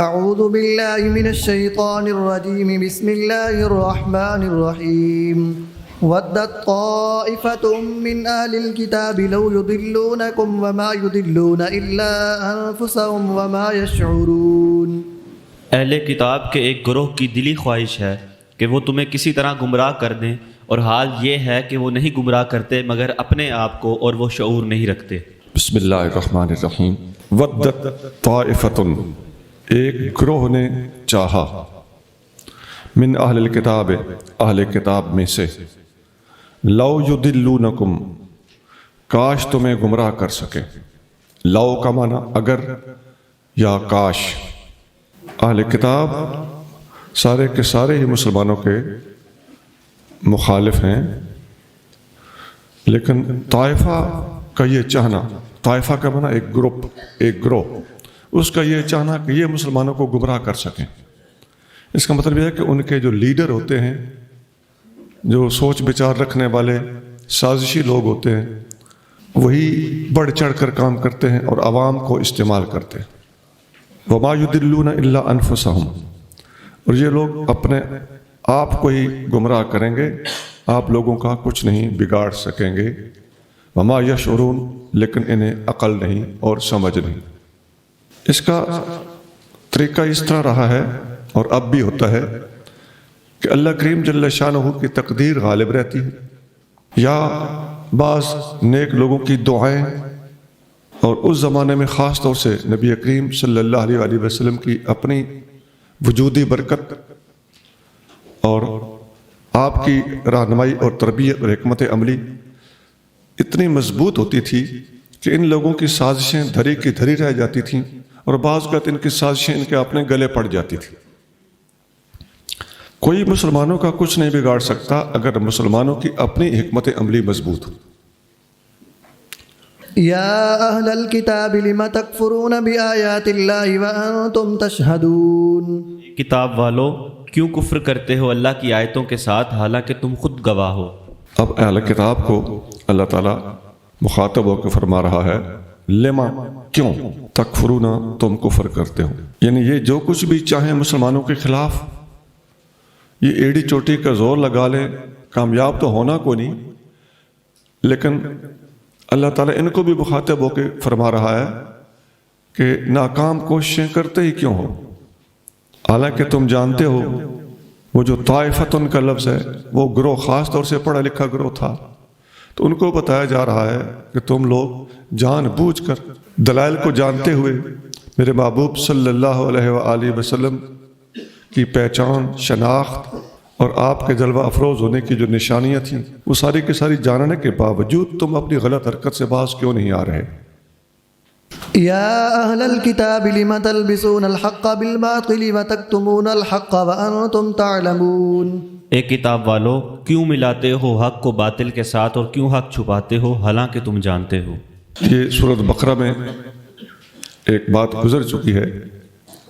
اعوذ باللہ من الشیطان الرجیم بسم اللہ الرحمن الرحیم ودت طائفة من اہل الكتاب لو يضلونکم وما يضلون الا انفسهم وما يشعرون۔ اہل کتاب کے ایک گروہ کی دلی خواہش ہے کہ وہ تمہیں کسی طرح گمراہ کر دیں، اور حال یہ ہے کہ وہ نہیں گمراہ کرتے مگر اپنے آپ کو، اور وہ شعور نہیں رکھتے۔ بسم اللہ الرحمن الرحیم۔ ودت طائفۃ، ایک گروہ نے چاہا، من اہل الکتاب، اہل کتاب میں سے، لو یضلونکم، کاش تمہیں گمراہ کر سکے۔ لو کا معنی اگر یا کاش۔ اہل کتاب سارے کے سارے ہی مسلمانوں کے مخالف ہیں، لیکن طائفہ کا یہ چاہنا، طائفہ کا معنی ایک گروپ، ایک گروہ، اس کا یہ چاہنا کہ یہ مسلمانوں کو گمراہ کر سکیں۔ اس کا مطلب یہ ہے کہ ان کے جو لیڈر ہوتے ہیں، جو سوچ بچار رکھنے والے سازشی لوگ ہوتے ہیں، وہی بڑھ چڑھ کر کام کرتے ہیں اور عوام کو استعمال کرتے ہیں۔ وما یضلون الا انفسهم، اور یہ لوگ اپنے آپ کو ہی گمراہ کریں گے، آپ لوگوں کا کچھ نہیں بگاڑ سکیں گے۔ وما یشعرون، لیکن انہیں عقل نہیں اور سمجھ نہیں۔ اس کا طریقہ اس طرح رہا ہے اور اب بھی ہوتا ہے کہ اللہ کریم جل شانہ کی تقدیر غالب رہتی ہے، یا بعض نیک لوگوں کی دعائیں، اور اس زمانے میں خاص طور سے نبی کریم صلی اللہ علیہ وآلہ وسلم کی اپنی وجودی برکت اور آپ کی رہنمائی اور تربیت اور حکمت عملی اتنی مضبوط ہوتی تھی کہ ان لوگوں کی سازشیں دھری کی دھری رہ جاتی تھیں، اور بعض اوقات ان کی سازشیں ان کے اپنے گلے پڑ جاتی تھیں۔ کوئی مسلمانوں کا کچھ نہیں بگاڑ سکتا اگر مسلمانوں کی اپنی حکمت عملی مضبوط ہو۔ یا اہل الکتاب لم تکفرون بآیات اللہ وانتم تشہدون۔ کتاب والو، کیوں کفر کرتے ہو اللہ کی آیتوں کے ساتھ حالانکہ تم خود گواہ ہو؟ اب اہل کتاب کو اللہ تعالیٰ مخاطب ہو کے فرما رہا ہے، لما، کیوں، تکفرون، تم کفر کرتے ہو۔ یعنی یہ جو کچھ بھی چاہیں مسلمانوں کے خلاف، یہ ایڑی چوٹی کا زور لگا لیں، کامیاب تو ہونا کو نہیں، لیکن اللہ تعالیٰ ان کو بھی مخاطب ہو کے فرما رہا ہے کہ ناکام کوششیں کرتے ہی کیوں ہو، حالانکہ تم جانتے ہو وہ جو طائفتن کا لفظ ہے وہ گروہ خاص طور سے پڑھا لکھا گروہ تھا، تو ان کو بتایا جا رہا ہے کہ تم لوگ جان بوجھ کر دلائل کو جانتے ہوئے میرے محبوب صلی اللہ علیہ وآلہ وسلم کی پہچان، شناخت اور آپ کے جلوہ افروز ہونے کی جو نشانیاں تھیں، وہ ساری کی ساری جاننے کے باوجود تم اپنی غلط حرکت سے باز کیوں نہیں آ رہے؟ یا اہل الکتاب لم تلبسون الحق بالباطل وتکتمون الحق وانتم تعلمون۔ اے کتاب والو، کیوں ملاتے ہو حق کو باطل کے ساتھ، اور کیوں حق چھپاتے ہو حالانکہ تم جانتے ہو؟ یہ سورۃ بقرہ میں ایک بات گزر چکی ہے،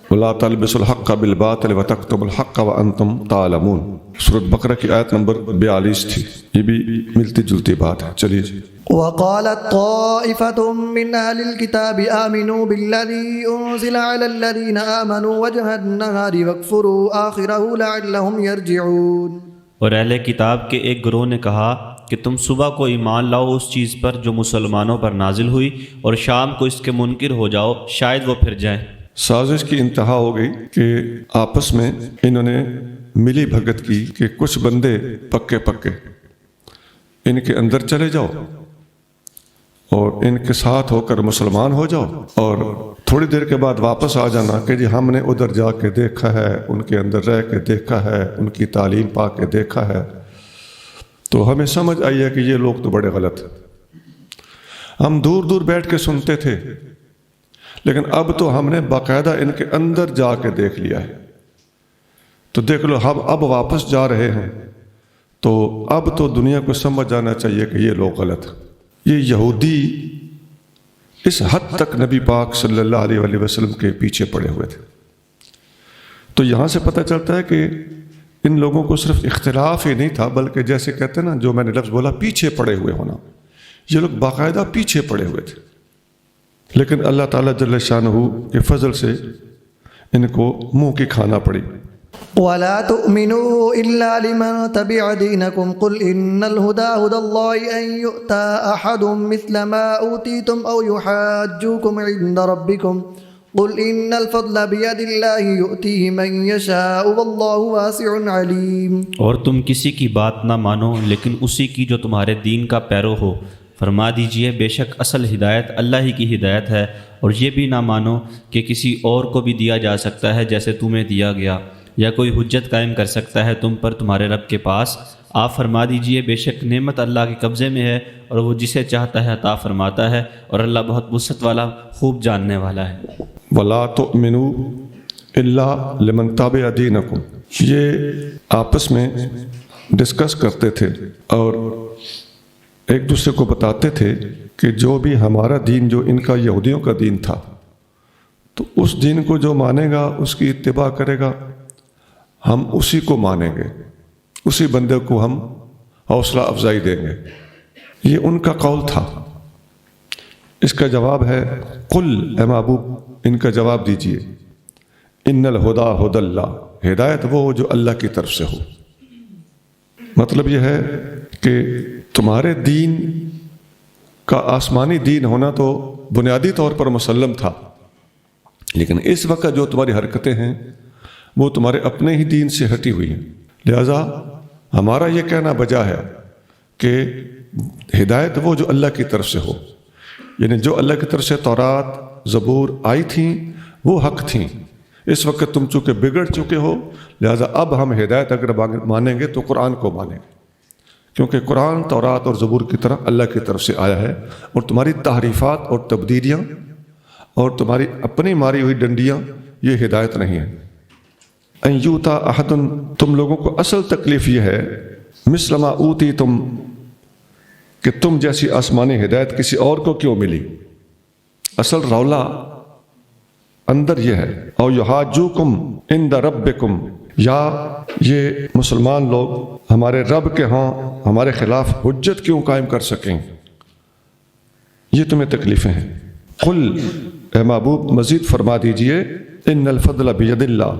وَلَا تَلْبِسُوا الْحَقَّ بِالْبَاطِلِ وَتَكْتُمُوا الْحَقَّ وَأَنْتُمْ تَعْلَمُونَ۔ سورۃ بقرہ کی آیت نمبر 42 تھی، یہ بھی ملتی جلتی بات ہے۔ چلیے جی۔ وقالت طائفة من أهل الكتاب آمنوا بالذي أنزل على الذين آمنوا وجه النهار واكفروا آخره لعلهم يرجعون۔ اور اہل کتاب کے ایک گروہ نے کہا کہ تم صبح کو ایمان لاؤ اس چیز پر جو مسلمانوں پر نازل ہوئی، اور شام کو اس کے منکر ہو جاؤ، شاید وہ پھر جائیں۔ سازش کی انتہا ہو گئی کہ آپس میں انہوں نے ملی بھگت کی کہ کچھ بندے پکے پکے ان کے اندر چلے جاؤ اور ان کے ساتھ ہو کر مسلمان ہو جاؤ، اور تھوڑی دیر کے بعد واپس آ جانا کہ جی ہم نے ادھر جا کے دیکھا ہے، ان کے اندر رہ کے دیکھا ہے، ان کی تعلیم پا کے دیکھا ہے، تو ہمیں سمجھ آئی ہے کہ یہ لوگ تو بڑے غلط ہیں۔ ہم دور دور بیٹھ کے سنتے تھے، لیکن اب تو ہم نے باقاعدہ ان کے اندر جا کے دیکھ لیا ہے، تو دیکھ لو ہم اب واپس جا رہے ہیں، تو اب تو دنیا کو سمجھ جانا چاہیے کہ یہ لوگ غلط ہیں۔ یہ یہودی اس حد تک نبی پاک صلی اللہ علیہ وآلہ وسلم کے پیچھے پڑے ہوئے تھے۔ تو یہاں سے پتہ چلتا ہے کہ ان لوگوں کو صرف اختلاف ہی نہیں تھا، بلکہ جیسے کہتے ہیں نا، جو میں نے لفظ بولا پیچھے پڑے ہوئے ہونا، یہ لوگ باقاعدہ پیچھے پڑے ہوئے تھے۔ لیکن اللہ تعالیٰ جل شانہ کے فضل سے ان کو منہ کی کھانا پڑی۔ ولا تؤمنوا إلا لمن تبع دينكم قل إن الهدى هدى الله أن يؤتى أحد مثل ما أوتيتم أو يحاجوكم عند ربكم قل إن الفضل بيد الله يؤتيه من يشاء والله واسع عليم۔ اور تم کسی کی بات نہ مانو لیکن اسی کی جو تمہارے دین کا پیرو ہو، فرما دیجئے بے شک اصل ہدایت اللہ ہی کی ہدایت ہے، اور یہ بھی نہ مانو کہ کسی اور کو بھی دیا جا سکتا ہے جیسے تمہیں دیا گیا، یا کوئی حجت قائم کر سکتا ہے تم پر تمہارے رب کے پاس۔ آپ فرما دیجئے بے شک نعمت اللہ کے قبضے میں ہے، اور وہ جسے چاہتا ہے عطا فرماتا ہے، اور اللہ بہت وسعت والا خوب جاننے والا ہے۔ ولا تؤمنوا الا لمن تبع دینکم، یہ آپس میں ڈسکس کرتے تھے اور ایک دوسرے کو بتاتے تھے کہ جو بھی ہمارا دین، جو ان کا یہودیوں کا دین تھا، تو اس دین کو جو مانے گا، اس کی اتباع کرے گا، ہم اسی کو مانیں گے، اسی بندے کو ہم حوصلہ افزائی دیں گے۔ یہ ان کا قول تھا۔ اس کا جواب ہے قل، اے محبوب ان کا جواب دیجئے، ان الہدیٰ ھدی اللہ، ہدایت وہ جو اللہ کی طرف سے ہو۔ مطلب یہ ہے کہ تمہارے دین کا آسمانی دین ہونا تو بنیادی طور پر مسلم تھا، لیکن اس وقت جو تمہاری حرکتیں ہیں وہ تمہارے اپنے ہی دین سے ہٹی ہوئی ہیں۔ لہذا ہمارا یہ کہنا بجا ہے کہ ہدایت وہ جو اللہ کی طرف سے ہو، یعنی جو اللہ کی طرف سے تورات، زبور آئی تھیں وہ حق تھیں۔ اس وقت تم چونکہ بگڑ چکے ہو، لہذا اب ہم ہدایت اگر مانیں گے تو قرآن کو مانیں گے، کیونکہ قرآن تورات اور زبور کی طرح اللہ کی طرف سے آیا ہے، اور تمہاری تحریفات اور تبدیلیاں اور تمہاری اپنی ماری ہوئی ڈنڈیاں یہ ہدایت نہیں ہے۔ ان یوتا احد، تم لوگوں کو اصل تکلیف یہ ہے مثل ما اوتی تم، کہ تم جیسی آسمانی ہدایت کسی اور کو کیوں ملی۔ اصل رولا اندر یہ ہے، او یحاجوکم عند ربکم، یا یہ مسلمان لوگ ہمارے رب کے ہاں ہمارے خلاف حجت کیوں قائم کر سکیں، یہ تمہیں تکلیفیں ہیں۔ قل، اے محبوب مزید فرما دیجئے، ان الفضل بید اللہ،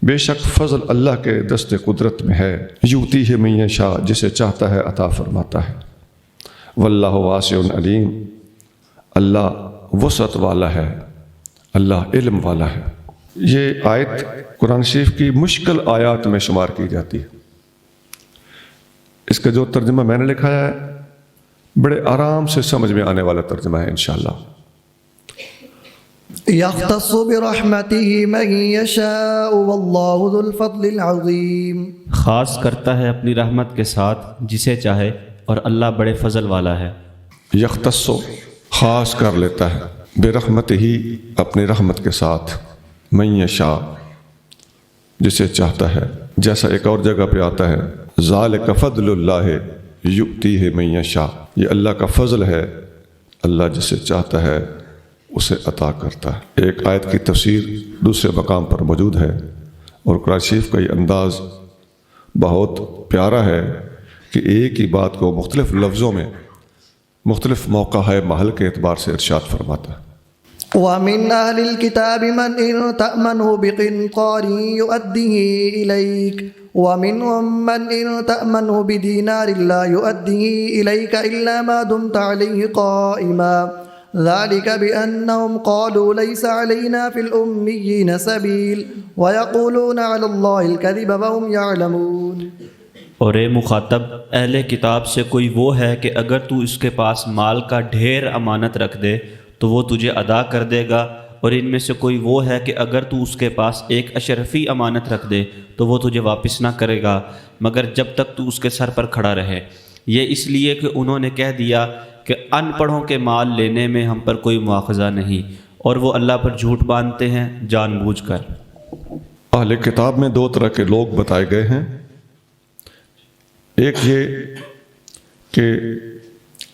بے شک فضل اللہ کے دست قدرت میں ہے، یؤتی ہے من یشاء، جسے چاہتا ہے عطا فرماتا ہے، واللہ واسع علیم، اللہ وسعت والا ہے، اللہ علم والا ہے۔ یہ آیت قرآن شریف کی مشکل آیات میں شمار کی جاتی ہے۔ اس کا جو ترجمہ میں نے لکھا ہے بڑے آرام سے سمجھ میں آنے والا ترجمہ ہے انشاءاللہ۔ يختص برحمته من يشاء والله ذو الفضل العظيم، خاص کرتا ہے اپنی رحمت کے ساتھ جسے چاہے، اور اللہ بڑے فضل والا ہے۔ یختص، خاص کر لیتا ہے، برحمت ہی، اپنی رحمت کے ساتھ، من یشاء، جسے چاہتا ہے، جیسا ایک اور جگہ پہ آتا ہے ذالک فضل اللہ یؤتیہ من یشاء، یہ اللہ کا فضل ہے، اللہ جسے چاہتا ہے اسے عطا کرتا ہے۔ ایک آیت کی تفسیر دوسرے مقام پر موجود ہے، اور قرآن شریف کا یہ انداز بہت پیارا ہے کہ ایک ہی بات کو مختلف لفظوں میں مختلف موقع ہے محل کے اعتبار سے ارشاد فرماتا ہے۔ ومن أهل الكتاب من إن تأمنه بقنطار يؤديه إليك ومنهم من إن تأمنه بدينار لا يؤديه إليك إلا ما دمت عليه قائما ذلك بأنهم قالوا ليس علينا في الأميين سبيل ويقولون على الله الكذب وهم يعلمون۔ اور اے مخاطب، اہل کتاب سے کوئی وہ ہے کہ اگر تو اس کے پاس مال کا ڈھیر امانت رکھ دے تو وہ تجھے ادا کر دے گا، اور ان میں سے کوئی وہ ہے کہ اگر تو اس کے پاس ایک اشرفی امانت رکھ دے تو وہ تجھے واپس نہ کرے گا مگر جب تک تو اس کے سر پر کھڑا رہے۔ یہ اس لیے کہ انہوں نے کہہ دیا کہ ان پڑھوں کے مال لینے میں ہم پر کوئی مواخذہ نہیں، اور وہ اللہ پر جھوٹ باندھتے ہیں جان بوجھ کر۔ اہل کتاب میں دو طرح کے لوگ بتائے گئے ہیں۔ ایک یہ کہ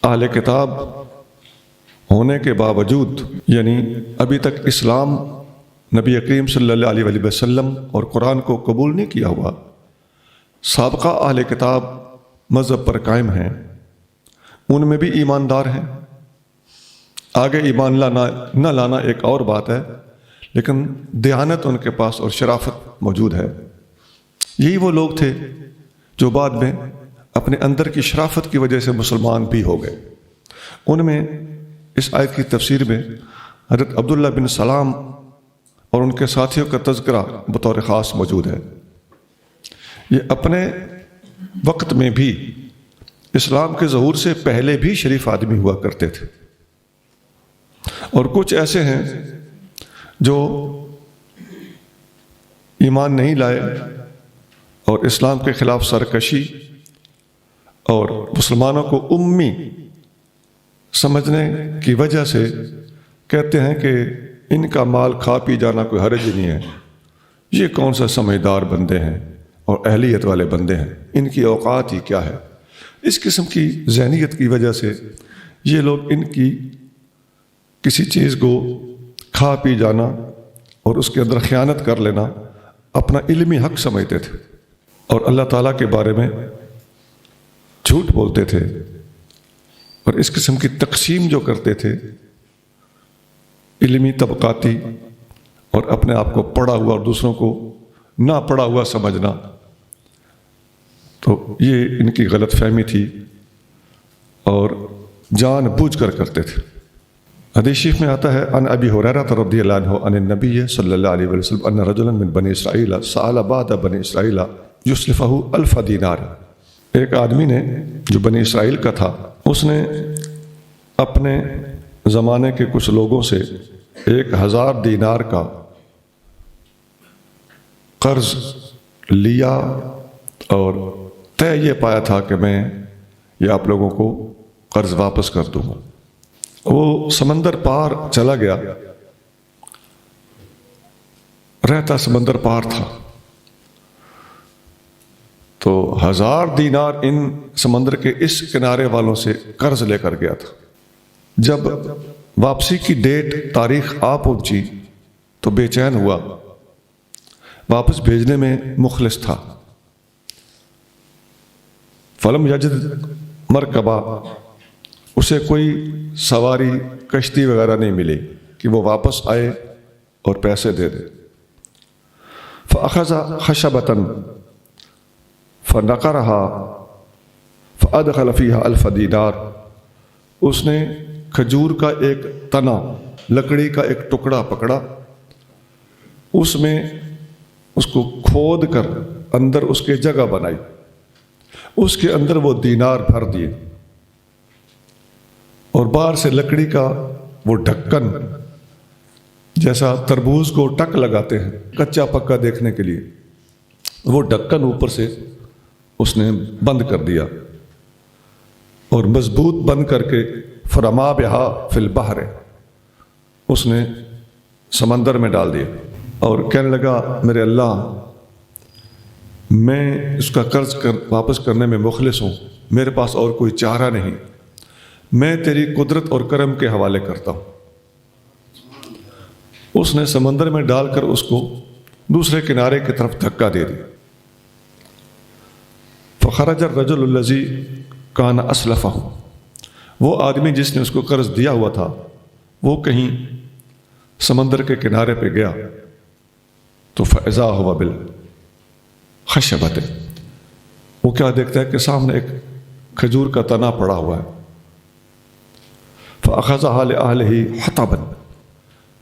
اہل کتاب ہونے کے باوجود، یعنی ابھی تک اسلام نبی کریم صلی اللہ علیہ وسلم اور قرآن کو قبول نہیں کیا ہوا، سابقہ اہل کتاب مذہب پر قائم ہیں، ان میں بھی ایماندار ہیں، آگے ایمان نہ لانا ایک اور بات ہے، لیکن دیانت ان کے پاس اور شرافت موجود ہے۔ یہی وہ لوگ تھے جو بعد میں اپنے اندر کی شرافت کی وجہ سے مسلمان بھی ہو گئے۔ ان میں اس آیت کی تفسیر میں حضرت عبداللہ بن سلام اور ان کے ساتھیوں کا تذکرہ بطور خاص موجود ہے۔ یہ اپنے وقت میں بھی اسلام کے ظہور سے پہلے بھی شریف آدمی ہوا کرتے تھے، اور کچھ ایسے ہیں جو ایمان نہیں لائے اور اسلام کے خلاف سرکشی اور مسلمانوں کو امی سمجھنے کی وجہ سے کہتے ہیں کہ ان کا مال کھا پی جانا کوئی حرج نہیں ہے، یہ کون سا سمجھدار بندے ہیں اور اہلیت والے بندے ہیں، ان کی اوقات ہی کیا ہے۔ اس قسم کی ذہنیت کی وجہ سے یہ لوگ ان کی کسی چیز کو کھا پی جانا اور اس کے اندر خیانت کر لینا اپنا علمی حق سمجھتے تھے، اور اللہ تعالیٰ کے بارے میں جھوٹ بولتے تھے، اور اس قسم کی تقسیم جو کرتے تھے علمی طبقاتی اور اپنے آپ کو پڑھا ہوا اور دوسروں کو نہ پڑھا ہوا سمجھنا، تو یہ ان کی غلط فہمی تھی اور جان بوجھ کر کرتے تھے۔ حدیث شریف میں آتا ہے ان ابی ہریرہ رضی اللہ عنہ ان النبی صلی اللہ علیہ وسلم ان رجلا من بنی اسرائیل سأل بعض بنی اسرائیل یسلفہ 1000 دینار۔ ایک آدمی نے جو بنی اسرائیل کا تھا، اس نے اپنے زمانے کے کچھ لوگوں سے 1000 دینار کا قرض لیا اور طے یہ پایا تھا کہ میں یہ آپ لوگوں کو قرض واپس کر دوں گا۔ وہ سمندر پار چلا گیا، رہتا سمندر پار تھا، تو 1000 دینار ان سمندر کے اس کنارے والوں سے قرض لے کر گیا تھا۔ جب واپسی کی ڈیٹ تاریخ آ پہنچی تو بے چین ہوا، واپس بھیجنے میں مخلص تھا۔ فلم یجد مرکبہ، اسے کوئی سواری کشتی وغیرہ نہیں ملی کہ وہ واپس آئے اور پیسے دے دے۔ فأخذ خشبة فنقرها فأدخل فيها 1000 دینار، اس نے کھجور کا ایک تنا، لکڑی کا ایک ٹکڑا پکڑا، اس میں اس کو کھود کر اندر اس کے جگہ بنائی، اس کے اندر وہ دینار بھر دیے، اور باہر سے لکڑی کا وہ ڈھکن، جیسا تربوز کو ٹک لگاتے ہیں کچا پکا دیکھنے کے لیے، وہ ڈھکن اوپر سے اس نے بند کر دیا اور مضبوط بند کر کے فرما بہا فی البحر، اس نے سمندر میں ڈال دیا اور کہنے لگا میرے اللہ، میں اس کا قرض واپس کرنے میں مخلص ہوں، میرے پاس اور کوئی چارہ نہیں، میں تیری قدرت اور کرم کے حوالے کرتا ہوں۔ اس نے سمندر میں ڈال کر اس کو دوسرے کنارے کی طرف دھکا دے دیا۔ فخرج الرجل الذی کان اسلفہ، وہ آدمی جس نے اس کو قرض دیا ہوا تھا وہ کہیں سمندر کے کنارے پہ گیا تو فاذا ہوا بالخشبۃ، وہ کیا دیکھتا ہے کہ سامنے ایک کھجور کا تنا پڑا ہوا ہے۔ فأخذها لأهله حطبا،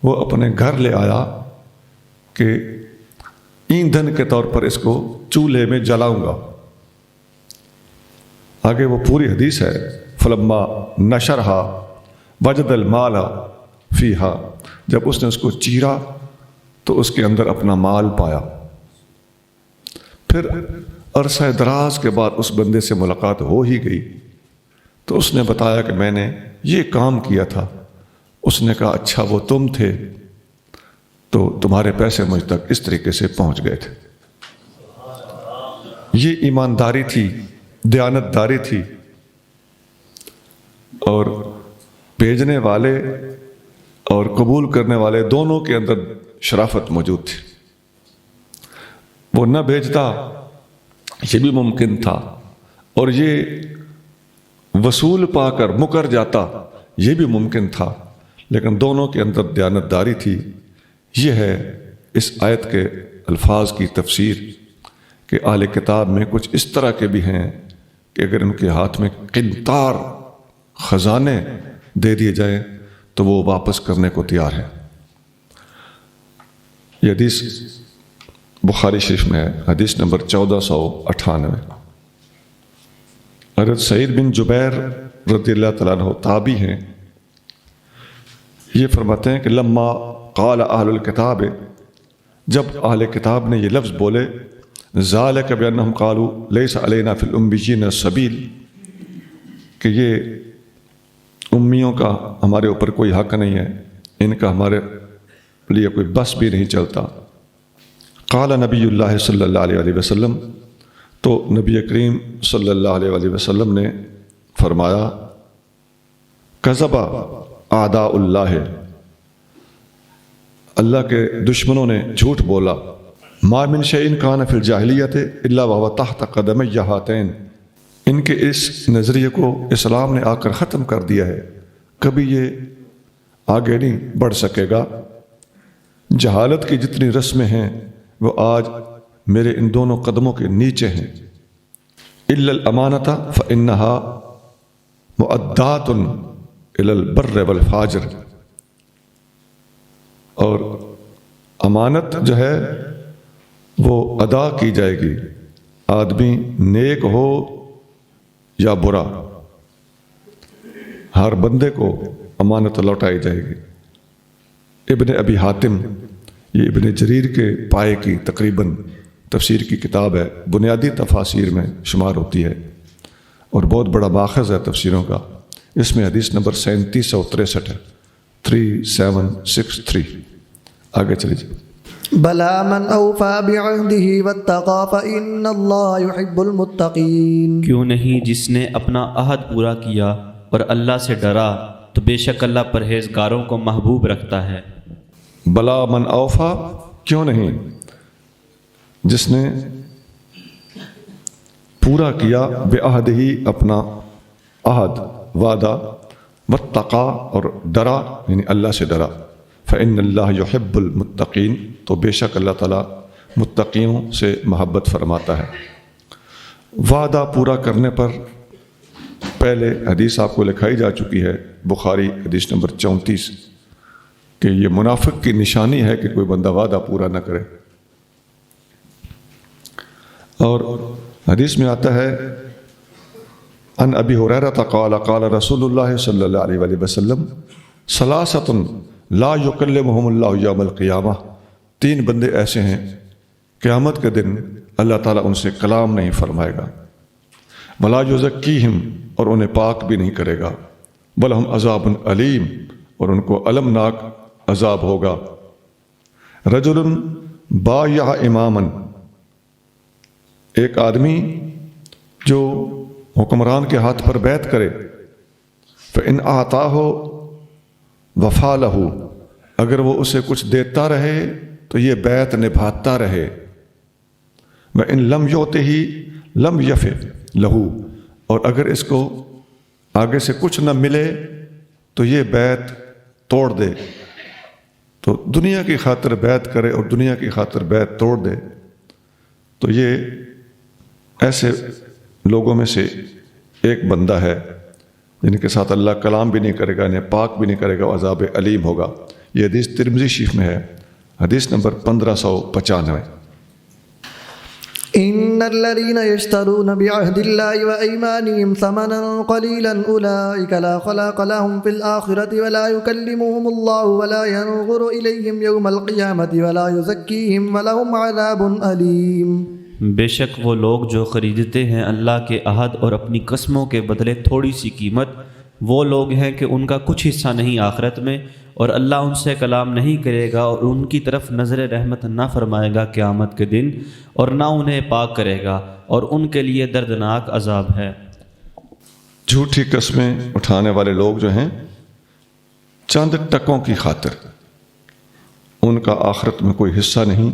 وہ اپنے گھر لے آیا کہ ایندھن کے طور پر اس کو چولہے میں جلاؤں گا۔ آگے وہ پوری حدیث ہے، فلما نشرها وجد المال فيها، جب اس نے اس کو چیرا تو اس کے اندر اپنا مال پایا۔ پھر عرصہ دراز کے بعد اس بندے سے ملاقات ہو ہی گئی تو اس نے بتایا کہ میں نے یہ کام کیا تھا۔ اس نے کہا اچھا وہ تم تھے، تو تمہارے پیسے مجھ تک اس طریقے سے پہنچ گئے تھے۔ یہ ایمانداری تھی، دیانت داری تھی، اور بھیجنے والے اور قبول کرنے والے دونوں کے اندر شرافت موجود تھی۔ وہ نہ بھیجتا یہ بھی ممکن تھا، اور یہ وصول پا کر مکر جاتا یہ بھی ممکن تھا، لیکن دونوں کے اندر دیانت داری تھی۔ یہ ہے اس آیت کے الفاظ کی تفسیر کہ اہل کتاب میں کچھ اس طرح کے بھی ہیں کہ اگر ان کے ہاتھ میں قنطار خزانے دے دیے جائیں تو وہ واپس کرنے کو تیار ہے۔ یہ حدیث بخاری شریف میں ہے، حدیث نمبر 1498۔ حضرت سعید بن جبیر رضی اللہ تعالیٰ عنہ تابعی ہیں، یہ فرماتے ہیں کہ لما قال اہل الکتاب، جب اہل کتاب نے یہ لفظ بولے ذالک بانہم قالوا لیس علینا فی الامیین سبیل، کہ یہ امیوں کا ہمارے اوپر کوئی حق نہیں ہے، ان کا ہمارے لیے کوئی بس بھی نہیں چلتا۔ قال نبی اللہ صلی اللہ علیہ وسلم، تو نبی کریم صلی اللہ علیہ وسلم نے فرمایا کذب اعداء اللہ، اللہ کے دشمنوں نے جھوٹ بولا، ما من شیء کان فی الجاہلیت الا وهو تحت قدمی ہاتین، ان کے اس نظریے کو اسلام نے آ کر ختم کر دیا ہے، کبھی یہ آگے نہیں بڑھ سکے گا۔ جہالت کی جتنی رسمیں ہیں وہ آج میرے ان دونوں قدموں کے نیچے ہیں۔ الا الامانۃ فانها مؤدات الی البر والفاجر، اور امانت جو ہے وہ ادا کی جائے گی، آدمی نیک ہو یا برا، ہر بندے کو امانت لوٹائی جائے گی۔ ابن ابی حاتم، یہ ابن جریر کے پائے کی تقریباً تفسیر کی کتاب ہے، بنیادی تفاسیر میں شمار ہوتی ہے اور بہت بڑا ماخذ ہے تفسیروں کا۔ اس میں حدیث نمبر 3763 ہے، 3763۔ آگے چلی جائے۔ بلا من اوفى بعهده واتقى فإن الله يحب المتقين، کیوں نہیں جس نے اپنا عہد پورا کیا اور اللہ سے ڈرا تو بے شک اللہ پرہیزگاروں کو محبوب رکھتا ہے۔ بلا من اوفا، کیوں نہیں جس نے پورا کیا بعہدہ ہی اپنا عہد وعدہ، واتقا اور ڈرا یعنی اللہ سے ڈرا، فإن اللہ یحب المتقین، تو بے شک اللہ تعالیٰ متقیوں سے محبت فرماتا ہے۔ وعدہ پورا کرنے پر پہلے حدیث آپ کو لکھائی جا چکی ہے، بخاری حدیث نمبر 34، کہ یہ منافق کی نشانی ہے کہ کوئی بندہ وعدہ پورا نہ کرے۔ اور حدیث میں آتا ہے ان ابی ہریرہ قال قال رسول اللہ صلی اللہ علیہ وسلم ثلاثۃ لا یکلمہم اللہ یوم القیامہ، 3 بندے ایسے ہیں قیامت کے دن اللہ تعالیٰ ان سے کلام نہیں فرمائے گا، ولا یزکیہم، اور انہیں پاک بھی نہیں کرے گا، ولہم عذاب علیم، اور ان کو المناک عذاب ہوگا۔ رجل بایع اماما، ایک آدمی جو حکمران کے ہاتھ پر بیعت کرے، فإن أعطاه وفا لہو، اگر وہ اسے کچھ دیتا رہے تو یہ بیعت نبھاتا رہے، وإن لم یعطہ لم یف لہو، اور اگر اس کو آگے سے کچھ نہ ملے تو یہ بیعت توڑ دے۔ تو دنیا کی خاطر بیعت کرے اور دنیا کی خاطر بیعت توڑ دے تو یہ ایسے لوگوں میں سے ایک بندہ ہے جن کے ساتھ اللہ کلام بھی نہیں کرے گا، انہیں پاک بھی نہیں کرے گا، عذاب علیم ہوگا۔ یہ حدیث ترمذی شریف میں ہے، حدیث نمبر 1595۔ ان الذين يشترون بعهد الله وايمانهم ثمنا قليلا اولئك لا خلاق لهم في الاخره ولا يكلمهم الله ولا ينظر اليهم يوم القيامه ولا يزكيهم ولهم عذاب اليم۔ بے شک وہ لوگ جو خریدتے ہیں اللہ کے عہد اور اپنی قسموں کے بدلے تھوڑی سی قیمت، وہ لوگ ہیں کہ ان کا کچھ حصہ نہیں آخرت میں، اور اللہ ان سے کلام نہیں کرے گا اور ان کی طرف نظر رحمت نہ فرمائے گا قیامت کے دن، اور نہ انہیں پاک کرے گا، اور ان کے لیے دردناک عذاب ہے۔ جھوٹی قسمیں اٹھانے والے لوگ جو ہیں چند ٹکوں کی خاطر ان کا آخرت میں کوئی حصہ نہیں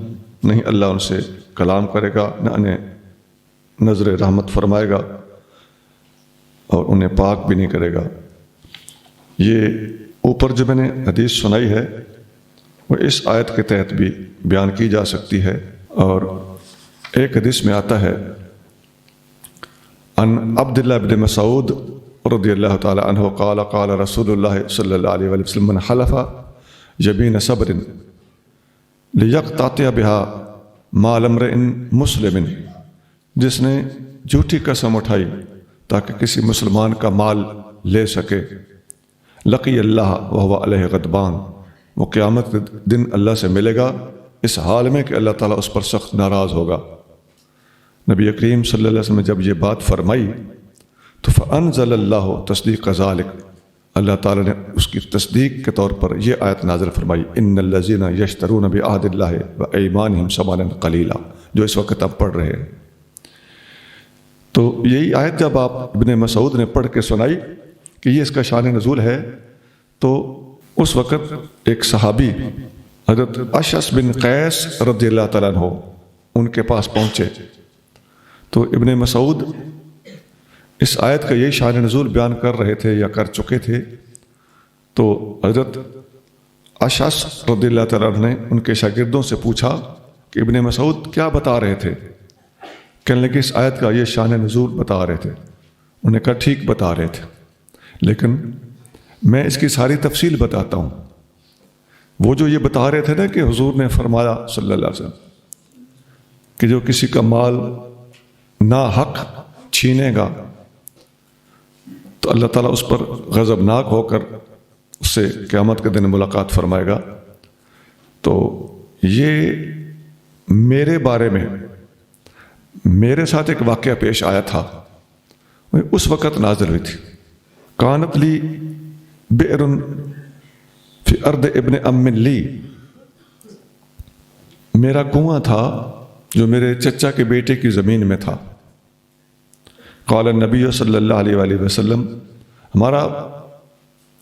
اللہ ان سے کلام کرے گا، نہ انہیں نظر رحمت فرمائے گا اور انہیں پاک بھی نہیں کرے گا۔ یہ اوپر جو میں نے حدیث سنائی ہے وہ اس آیت کے تحت بھی بیان کی جا سکتی ہے۔ اور ایک حدیث میں آتا ہے ان عبداللہ بن مسعود رضی اللہ تعالی عنہ قال قال رسول اللہ صلی اللہ علیہ وسلم من حلف یمین صبر لیقطع بها مال امرئ مسلم، جس نے جھوٹی قسم اٹھائی تاکہ کسی مسلمان کا مال لے سکے، لقی اللہ وہو علیہ غضبان، وہ قیامت کے دن اللہ سے ملے گا اس حال میں کہ اللہ تعالیٰ اس پر سخت ناراض ہوگا۔ نبی کریم صلی اللہ علیہ وسلم نے جب یہ بات فرمائی تو فانزل اللہ تصدیق ذالک، اللہ تعالیٰ نے اس کی تصدیق کے طور پر یہ آیت نازل فرمائی ان الذین یشترون بعہد اللہ وایمانہم ثمنا قلیلا، جو اس وقت آپ پڑھ رہے ہیں۔ تو یہی آیت جب آپ ابن مسعود نے پڑھ کے سنائی کہ یہ اس کا شان نزول ہے، تو اس وقت ایک صحابی حضرت اشعث بن قیس رضی اللہ تعالیٰ عنہ ان کے پاس پہنچے، تو ابن مسعود اس آیت کا یہی شان نزول بیان کر رہے تھے یا کر چکے تھے، تو حضرت اشعث رضی اللہ تعالیٰ عنہ نے ان کے شاگردوں سے پوچھا کہ ابن مسعود کیا بتا رہے تھے؟ کہنے لگے اس آیت کا یہ شان نزول بتا رہے تھے۔ انہوں نے کہا ٹھیک بتا رہے تھے، لیکن میں اس کی ساری تفصیل بتاتا ہوں۔ وہ جو یہ بتا رہے تھے نا کہ حضور نے فرمایا صلی اللہ علیہ وسلم کہ جو کسی کا مال نا حق چھینے گا تو اللہ تعالیٰ اس پر غضبناک ہو کر اس سے قیامت کے دن ملاقات فرمائے گا، تو یہ میرے بارے میں میرے ساتھ ایک واقعہ پیش آیا تھا، اس وقت نازل ہوئی تھی۔ کانت لی بئر فی ارض ابن ام لی، میرا کنواں تھا جو میرے چچا کے بیٹے کی زمین میں تھا۔ قال النبی صلی اللہ علیہ وآلہ وسلم، ہمارا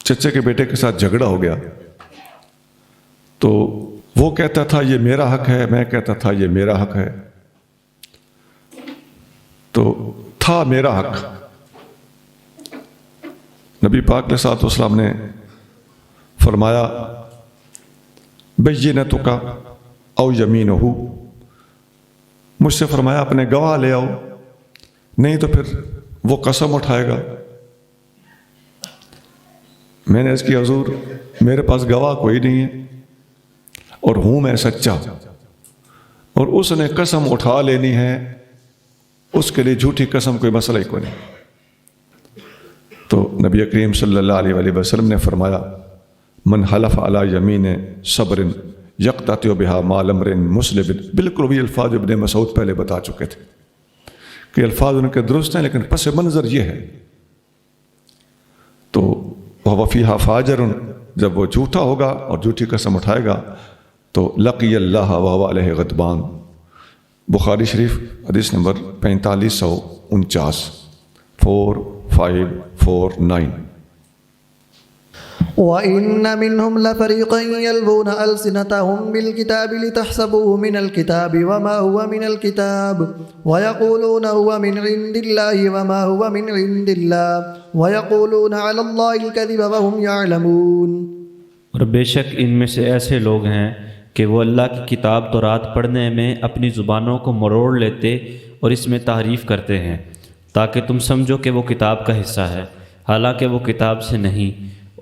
چچے کے بیٹے کے ساتھ جھگڑا ہو گیا، تو وہ کہتا تھا یہ میرا حق ہے، میں کہتا تھا یہ میرا حق ہے، تو تھا میرا حق۔ نبی پاک علیہ الصلوۃ والسلام نے فرمایا بینتک او یمینہ، مجھ سے فرمایا اپنے گواہ لے آؤ، نہیں تو پھر وہ قسم اٹھائے گا۔ میں نے اس کی حضور میرے پاس گواہ کوئی نہیں ہے اور ہوں میں سچا، اور اس نے قسم اٹھا لینی ہے، اس کے لیے جھوٹی قسم کوئی مسئلہ ہی کوئی نہیں۔ تو نبی کریم صلی اللہ علیہ وآلہ وسلم نے فرمایا من حلف علی یمین صبر یقطع بها مال امرئ مسلم، بالکل وہی الفاظ ابن مسعود پہلے بتا چکے تھے کہ الفاظ ان کے درست ہیں، لیکن پس منظر یہ ہے۔ تو وہ فیہا فاجر، جب وہ جھوٹا ہوگا اور جھوٹی قسم اٹھائے گا تو لقی اللہ وہو علیہ غضبان، بخاری شریف حدیث نمبر 4549 4549۔ وَإِنَّ مِنْهُمْ لَفَرِيقًا يَلْوُونَ أَلْسِنَتَهُمْ بِالْكِتَابِ لِتَحْسَبُوهُ مِنَ الْكِتَابِ وَمَا هُوَ مِنَ الْكِتَابِ وَيَقُولُونَ هُوَ مِنْ عِنْدِ اللَّهِ وَمَا هُوَ مِنْ عِنْدِ اللَّهِ وَيَقُولُونَ عَلَى اللَّهِ الْكَذِبَ وَهُمْ يَعْلَمُونَ۔ اور بے شک ان میں سے ایسے لوگ ہیں کہ وہ اللہ کی کتاب تورات پڑھنے میں اپنی زبانوں کو مروڑ لیتے اور اس میں تحریف کرتے ہیں تاکہ تم سمجھو کہ وہ کتاب کا حصہ ہے، حالانکہ وہ کتاب سے نہیں،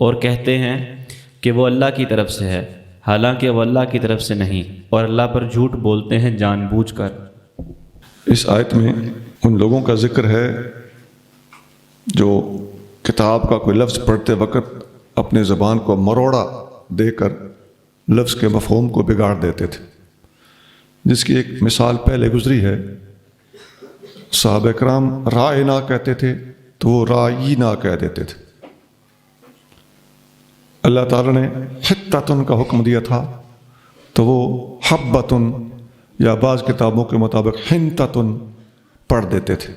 اور کہتے ہیں کہ وہ اللہ کی طرف سے ہے، حالانکہ وہ اللہ کی طرف سے نہیں، اور اللہ پر جھوٹ بولتے ہیں جان بوجھ کر۔ اس آیت میں ان لوگوں کا ذکر ہے جو کتاب کا کوئی لفظ پڑھتے وقت اپنے زبان کو مروڑا دے کر لفظ کے مفہوم کو بگاڑ دیتے تھے، جس کی ایک مثال پہلے گزری ہے۔ صحابہ کرام رائنا کہتے تھے تو وہ رائینا کہہ دیتے تھے۔ اللہ تعالیٰ نے حتتن کا حکم دیا تھا تو وہ حبتن یا بعض کتابوں کے مطابق حنتتن پڑھ دیتے تھے۔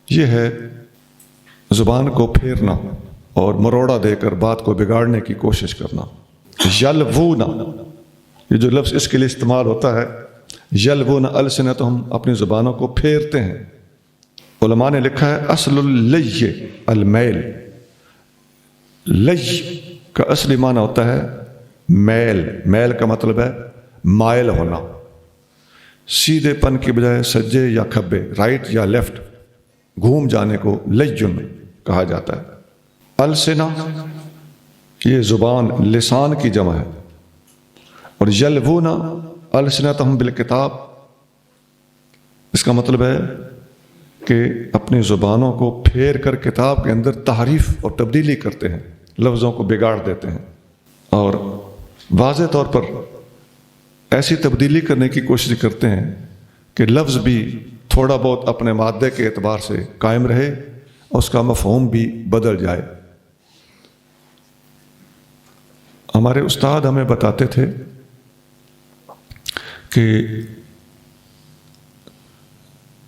یہ ہے زبان کو پھیرنا اور مروڑا دے کر بات کو بگاڑنے کی کوشش کرنا۔ یلوون، یہ جو لفظ اس کے لیے استعمال ہوتا ہے، یلوون السنتہم، اپنی زبانوں کو پھیرتے ہیں۔ علماء نے لکھا ہے اصل اللی المیل، لی کا اصلی معنی ہوتا ہے میل کا مطلب ہے مائل ہونا، سیدھے پن کی بجائے سجے یا کھبے، رائٹ یا لیفٹ، گھوم جانے کو لیجن کہا جاتا ہے۔ السنہ یہ زبان، لسان کی جمع ہے، اور یلوون السنتہم بالکتاب، اس کا مطلب ہے کہ اپنی زبانوں کو پھیر کر کتاب کے اندر تحریف اور تبدیلی کرتے ہیں، لفظوں کو بگاڑ دیتے ہیں، اور واضح طور پر ایسی تبدیلی کرنے کی کوشش کرتے ہیں کہ لفظ بھی تھوڑا بہت اپنے مادے کے اعتبار سے قائم رہے، اس کا مفہوم بھی بدل جائے۔ ہمارے استاد ہمیں بتاتے تھے کہ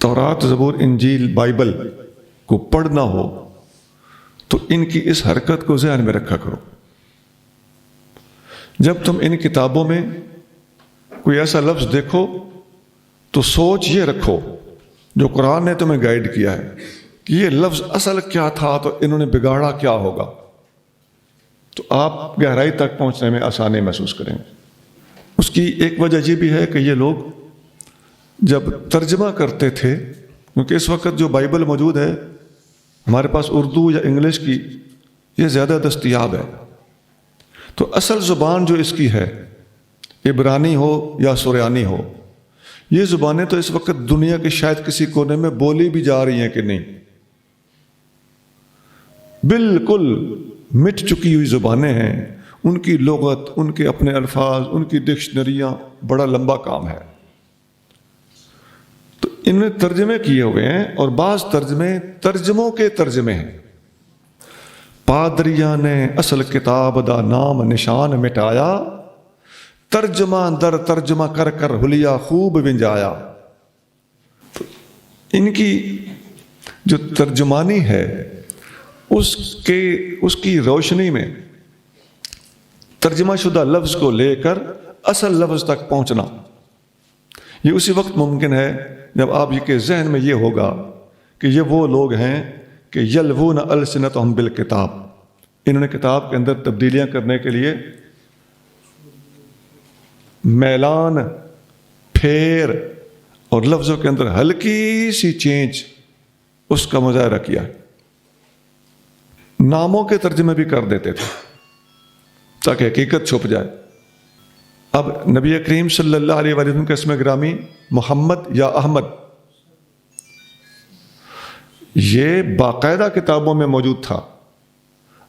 تورات، زبور، انجیل، بائبل کو پڑھنا ہو تو ان کی اس حرکت کو ذہن میں رکھا کرو۔ جب تم ان کتابوں میں کوئی ایسا لفظ دیکھو تو سوچ یہ رکھو جو قرآن نے تمہیں گائیڈ کیا ہے کہ یہ لفظ اصل کیا تھا تو انہوں نے بگاڑا کیا ہوگا، تو آپ گہرائی تک پہنچنے میں آسانی محسوس کریں گے۔ اس کی ایک وجہ یہ بھی ہے کہ یہ لوگ جب ترجمہ کرتے تھے، کیونکہ اس وقت جو بائبل موجود ہے ہمارے پاس اردو یا انگلش کی، یہ زیادہ دستیاب ہے، تو اصل زبان جو اس کی ہے، عبرانی ہو یا سریانی ہو، یہ زبانیں تو اس وقت دنیا کے شاید کسی کونے میں بولی بھی جا رہی ہیں کہ نہیں، بالکل مٹ چکی ہوئی زبانیں ہیں، ان کی لغت، ان کے اپنے الفاظ، ان کی ڈکشنریاں، بڑا لمبا کام ہے۔ تو ان میں ترجمے کیے ہوئے ہیں، اور بعض ترجمے ترجموں کے ترجمے ہیں۔ پادریاں نے اصل کتاب دا نام نشان مٹایا، ترجمہ در ترجمہ کر کر حلیہ خوب ونجایا۔ تو ان کی جو ترجمانی ہے اس کی روشنی میں ترجمہ شدہ لفظ کو لے کر اصل لفظ تک پہنچنا، یہ اسی وقت ممکن ہے جب آپ کے ذہن میں یہ ہوگا کہ یہ وہ لوگ ہیں کہ یلوون السنتہم بالکتاب، انہوں نے کتاب کے اندر تبدیلیاں کرنے کے لیے میلان، پھیر اور لفظوں کے اندر ہلکی سی چینج، اس کا مظاہرہ کیا۔ ناموں کے ترجمے بھی کر دیتے تھے تاکہ حقیقت چھپ جائے۔ اب نبی کریم صلی اللہ علیہ وسلم کا اسم گرامی محمد یا احمد، یہ باقاعدہ کتابوں میں موجود تھا،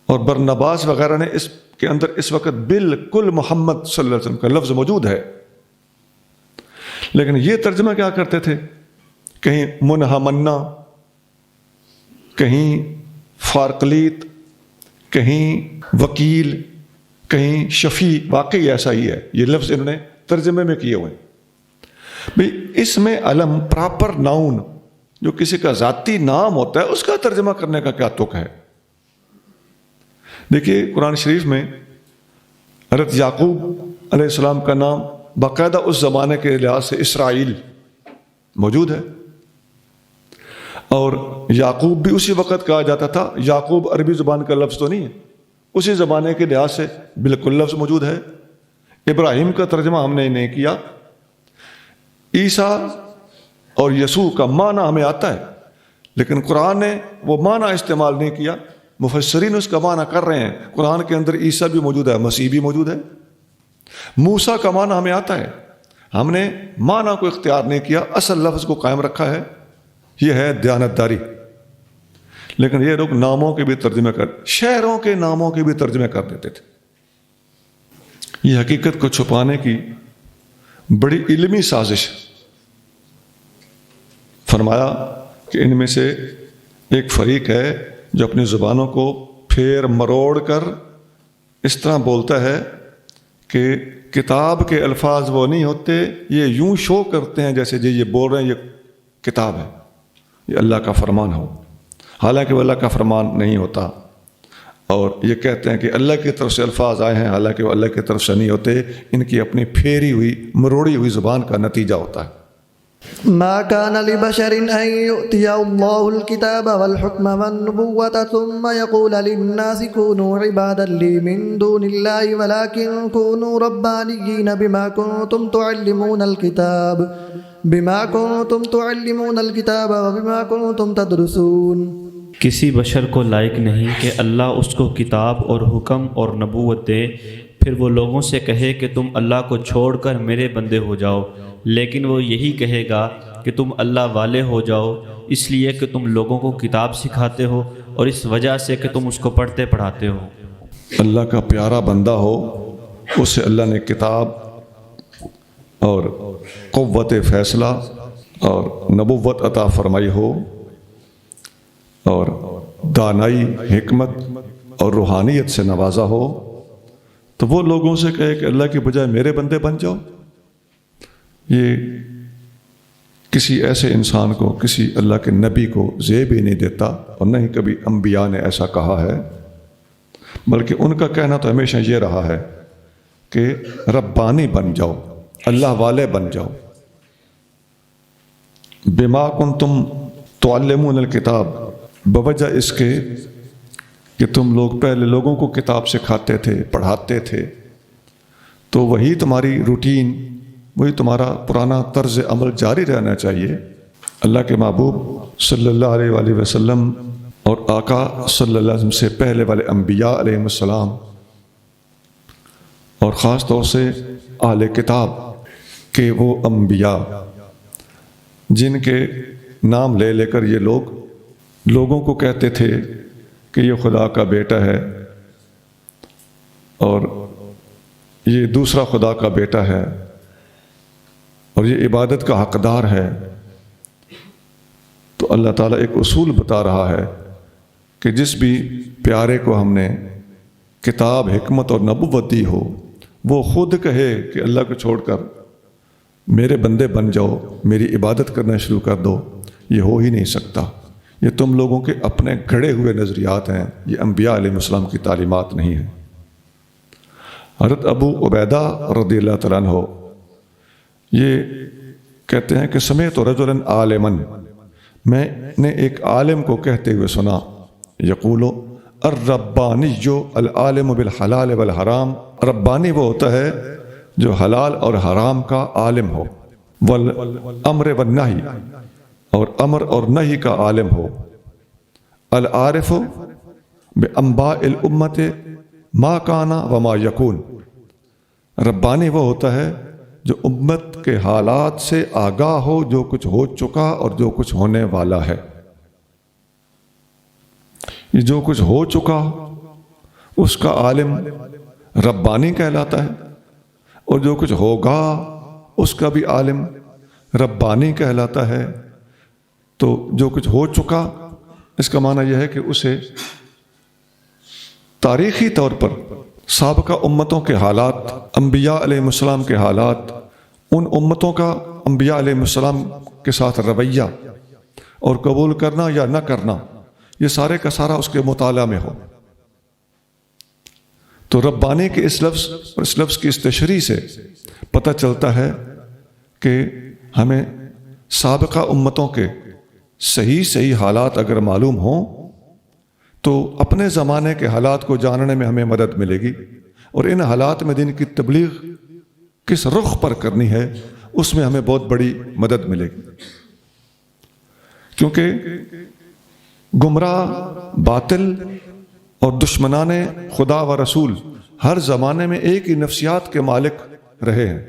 اور برنباس وغیرہ نے اس کے اندر اس وقت بالکل محمد صلی اللہ علیہ وسلم کا لفظ موجود ہے، لیکن یہ ترجمہ کیا کرتے تھے، کہیں منہمنا، کہیں فارقلیت، کہیں وکیل، کہیں شفیع، واقعی ایسا ہی ہے، یہ لفظ انہوں نے ترجمے میں کیے ہوئے۔ بھئی اس میں علم، پراپر ناؤن، جو کسی کا ذاتی نام ہوتا ہے، اس کا ترجمہ کرنے کا کیا تک ہے؟ دیکھیے قرآن شریف میں حضرت یعقوب علیہ السلام کا نام باقاعدہ اس زمانے کے لحاظ سے اسرائیل موجود ہے، اور یعقوب بھی اسی وقت کہا جاتا تھا۔ یعقوب عربی زبان کا لفظ تو نہیں ہے، اسی زمانے کے لحاظ سے بالکل لفظ موجود ہے۔ ابراہیم کا ترجمہ ہم نے نہیں کیا، عیسیٰ اور یسوع کا معنی ہمیں آتا ہے، لیکن قرآن نے وہ معنی استعمال نہیں کیا، مفسرین اس کا معنی کر رہے ہیں۔ قرآن کے اندر عیسیٰ بھی موجود ہے، مسیح بھی موجود ہے، موسیٰ کا معنی ہمیں آتا ہے، ہم نے معنی کو اختیار نہیں کیا، اصل لفظ کو قائم رکھا ہے، یہ ہے دیانتداری۔ لیکن یہ لوگ ناموں کے بھی ترجمے شہروں کے ناموں کے بھی ترجمے کر دیتے تھے۔ یہ حقیقت کو چھپانے کی بڑی علمی سازش۔ فرمایا کہ ان میں سے ایک فریق ہے جو اپنی زبانوں کو پھیر مروڑ کر اس طرح بولتا ہے کہ کتاب کے الفاظ وہ نہیں ہوتے، یہ یوں شو کرتے ہیں جیسے یہ بول رہے ہیں یہ کتاب ہے، یہ اللہ کا فرمان ہو، حالانکہ وہ اللہ کا فرمان نہیں ہوتا، اور یہ کہتے ہیں کہ اللہ کی طرف سے الفاظ آئے ہیں، حالانکہ وہ اللہ کی طرف سے نہیں ہوتے، ان کی اپنی پھیری ہوئی مروڑی ہوئی زبان کا نتیجہ ہوتا ہے۔ ما كان لبشر أن يؤتيه الله الكتاب والحكم والنبوة ثم يقول للناس كونوا عبادا لي من دون الله ولكن كونوا ربانيين بما كنتم تعلمون الكتاب وبما كنتم تدرسون. کسی بشر کو لائق نہیں کہ اللہ اس کو کتاب اور حکم اور نبوت دے، پھر وہ لوگوں سے کہے کہ تم اللہ کو چھوڑ کر میرے بندے ہو جاؤ، لیکن وہ یہی کہے گا کہ تم اللہ والے ہو جاؤ، اس لیے کہ تم لوگوں کو کتاب سکھاتے ہو اور اس وجہ سے کہ تم اس کو پڑھتے پڑھاتے ہو. اللہ کا پیارا بندہ ہو، اسے اللہ نے کتاب اور قوت فیصلہ اور نبوت عطا فرمائی ہو اور دانائی، حکمت اور روحانیت سے نوازا ہو، تو وہ لوگوں سے کہے کہ اللہ کی بجائے میرے بندے بن جاؤ. یہ کسی ایسے انسان کو، کسی اللہ کے نبی کو زیب ہی نہیں دیتا، اور نہ ہی کبھی انبیاء نے ایسا کہا ہے، بلکہ ان کا کہنا تو ہمیشہ یہ رہا ہے کہ ربانی بن جاؤ، اللہ والے بن جاؤ. بما کنتم تعلمون الکتاب، بوجہ اس کے کہ تم لوگ پہلے لوگوں کو کتاب سکھاتے تھے، پڑھاتے تھے، تو وہی تمہاری روٹین، وہی تمہارا پرانا طرز عمل جاری رہنا چاہیے. اللہ کے محبوب صلی اللہ علیہ وآلہ وسلم اور آقا صلی اللہ علیہ وسلم سے پہلے والے انبیاء علیہ السلام، اور خاص طور سے اہل کتاب کے وہ انبیاء جن کے نام لے لے کر یہ لوگ لوگوں کو کہتے تھے کہ یہ خدا کا بیٹا ہے اور یہ دوسرا خدا کا بیٹا ہے اور یہ عبادت کا حقدار ہے. تو اللہ تعالیٰ ایک اصول بتا رہا ہے کہ جس بھی پیارے کو ہم نے کتاب، حکمت اور نبوت دی ہو، وہ خود کہے کہ اللہ کو چھوڑ کر میرے بندے بن جاؤ، میری عبادت کرنا شروع کر دو، یہ ہو ہی نہیں سکتا. یہ تم لوگوں کے اپنے گھڑے ہوئے نظریات ہیں، یہ انبیاء علیہ السلام کی تعلیمات نہیں ہیں. حضرت ابو عبیدہ رضی اللہ تعالیٰ عنہ یہ کہتے ہیں کہ سمعت رجلا عالما، میں نے ایک عالم کو کہتے ہوئے سنا، یقول الربانی العالم بالحلال والحرام، ربانی وہ ہوتا ہے جو حلال اور حرام کا عالم ہو، والامر والنہی، اور امر اور نہی کا عالم ہو، العارف بانباء الامت ما کان وما یکون، ربانی وہ ہوتا ہے جو امت کے حالات سے آگاہ ہو، جو کچھ ہو چکا اور جو کچھ ہونے والا ہے. یہ جو کچھ ہو چکا اس کا عالم ربانی کہلاتا ہے، اور جو کچھ ہوگا اس کا بھی عالم ربانی کہلاتا ہے. تو جو کچھ ہو چکا اس کا معنی یہ ہے کہ اسے تاریخی طور پر سابقہ امتوں کے حالات، انبیاء علیہ السلام کے حالات، ان امتوں کا انبیاء علیہ السلام کے ساتھ رویہ اور قبول کرنا یا نہ کرنا، یہ سارے کا سارا اس کے مطالعہ میں ہو. تو ربانی کے اس لفظ کی اس تشریح سے پتہ چلتا ہے کہ ہمیں سابقہ امتوں کے صحیح حالات اگر معلوم ہوں تو اپنے زمانے کے حالات کو جاننے میں ہمیں مدد ملے گی، اور ان حالات میں دین کی تبلیغ کس رخ پر کرنی ہے اس میں ہمیں بہت بڑی مدد ملے گی. کیونکہ گمراہ، باطل اور دشمنان خدا و رسول ہر زمانے میں ایک ہی نفسیات کے مالک رہے ہیں.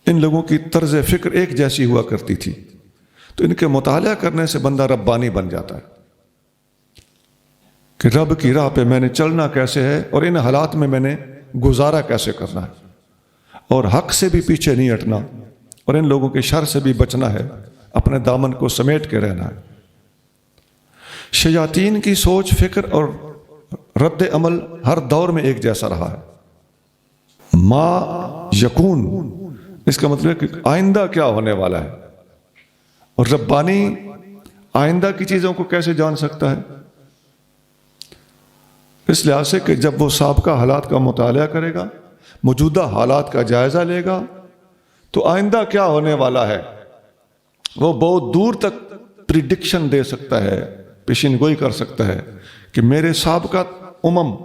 ان لوگوں کی طرز فکر ایک جیسی ہوا کرتی تھی، تو ان کے مطالعہ کرنے سے بندہ ربانی بن جاتا ہے کہ رب کی راہ پہ میں نے چلنا کیسے ہے، اور ان حالات میں میں نے گزارا کیسے کرنا ہے، اور حق سے بھی پیچھے نہیں ہٹنا، اور ان لوگوں کے شر سے بھی بچنا ہے، اپنے دامن کو سمیٹ کے رہنا ہے. شیاطین کی سوچ، فکر اور رد عمل ہر دور میں ایک جیسا رہا ہے. ما یکون، اس کا مطلب ہے کہ آئندہ کیا ہونے والا ہے، اور ربانی آئندہ کی چیزوں کو کیسے جان سکتا ہے؟ اس لحاظ سے کہ جب وہ سابقہ حالات کا مطالعہ کرے گا، موجودہ حالات کا جائزہ لے گا، تو آئندہ کیا ہونے والا ہے وہ بہت دور تک پریڈکشن دے سکتا ہے، پیشین گوئی کر سکتا ہے کہ میرے سابقہ امم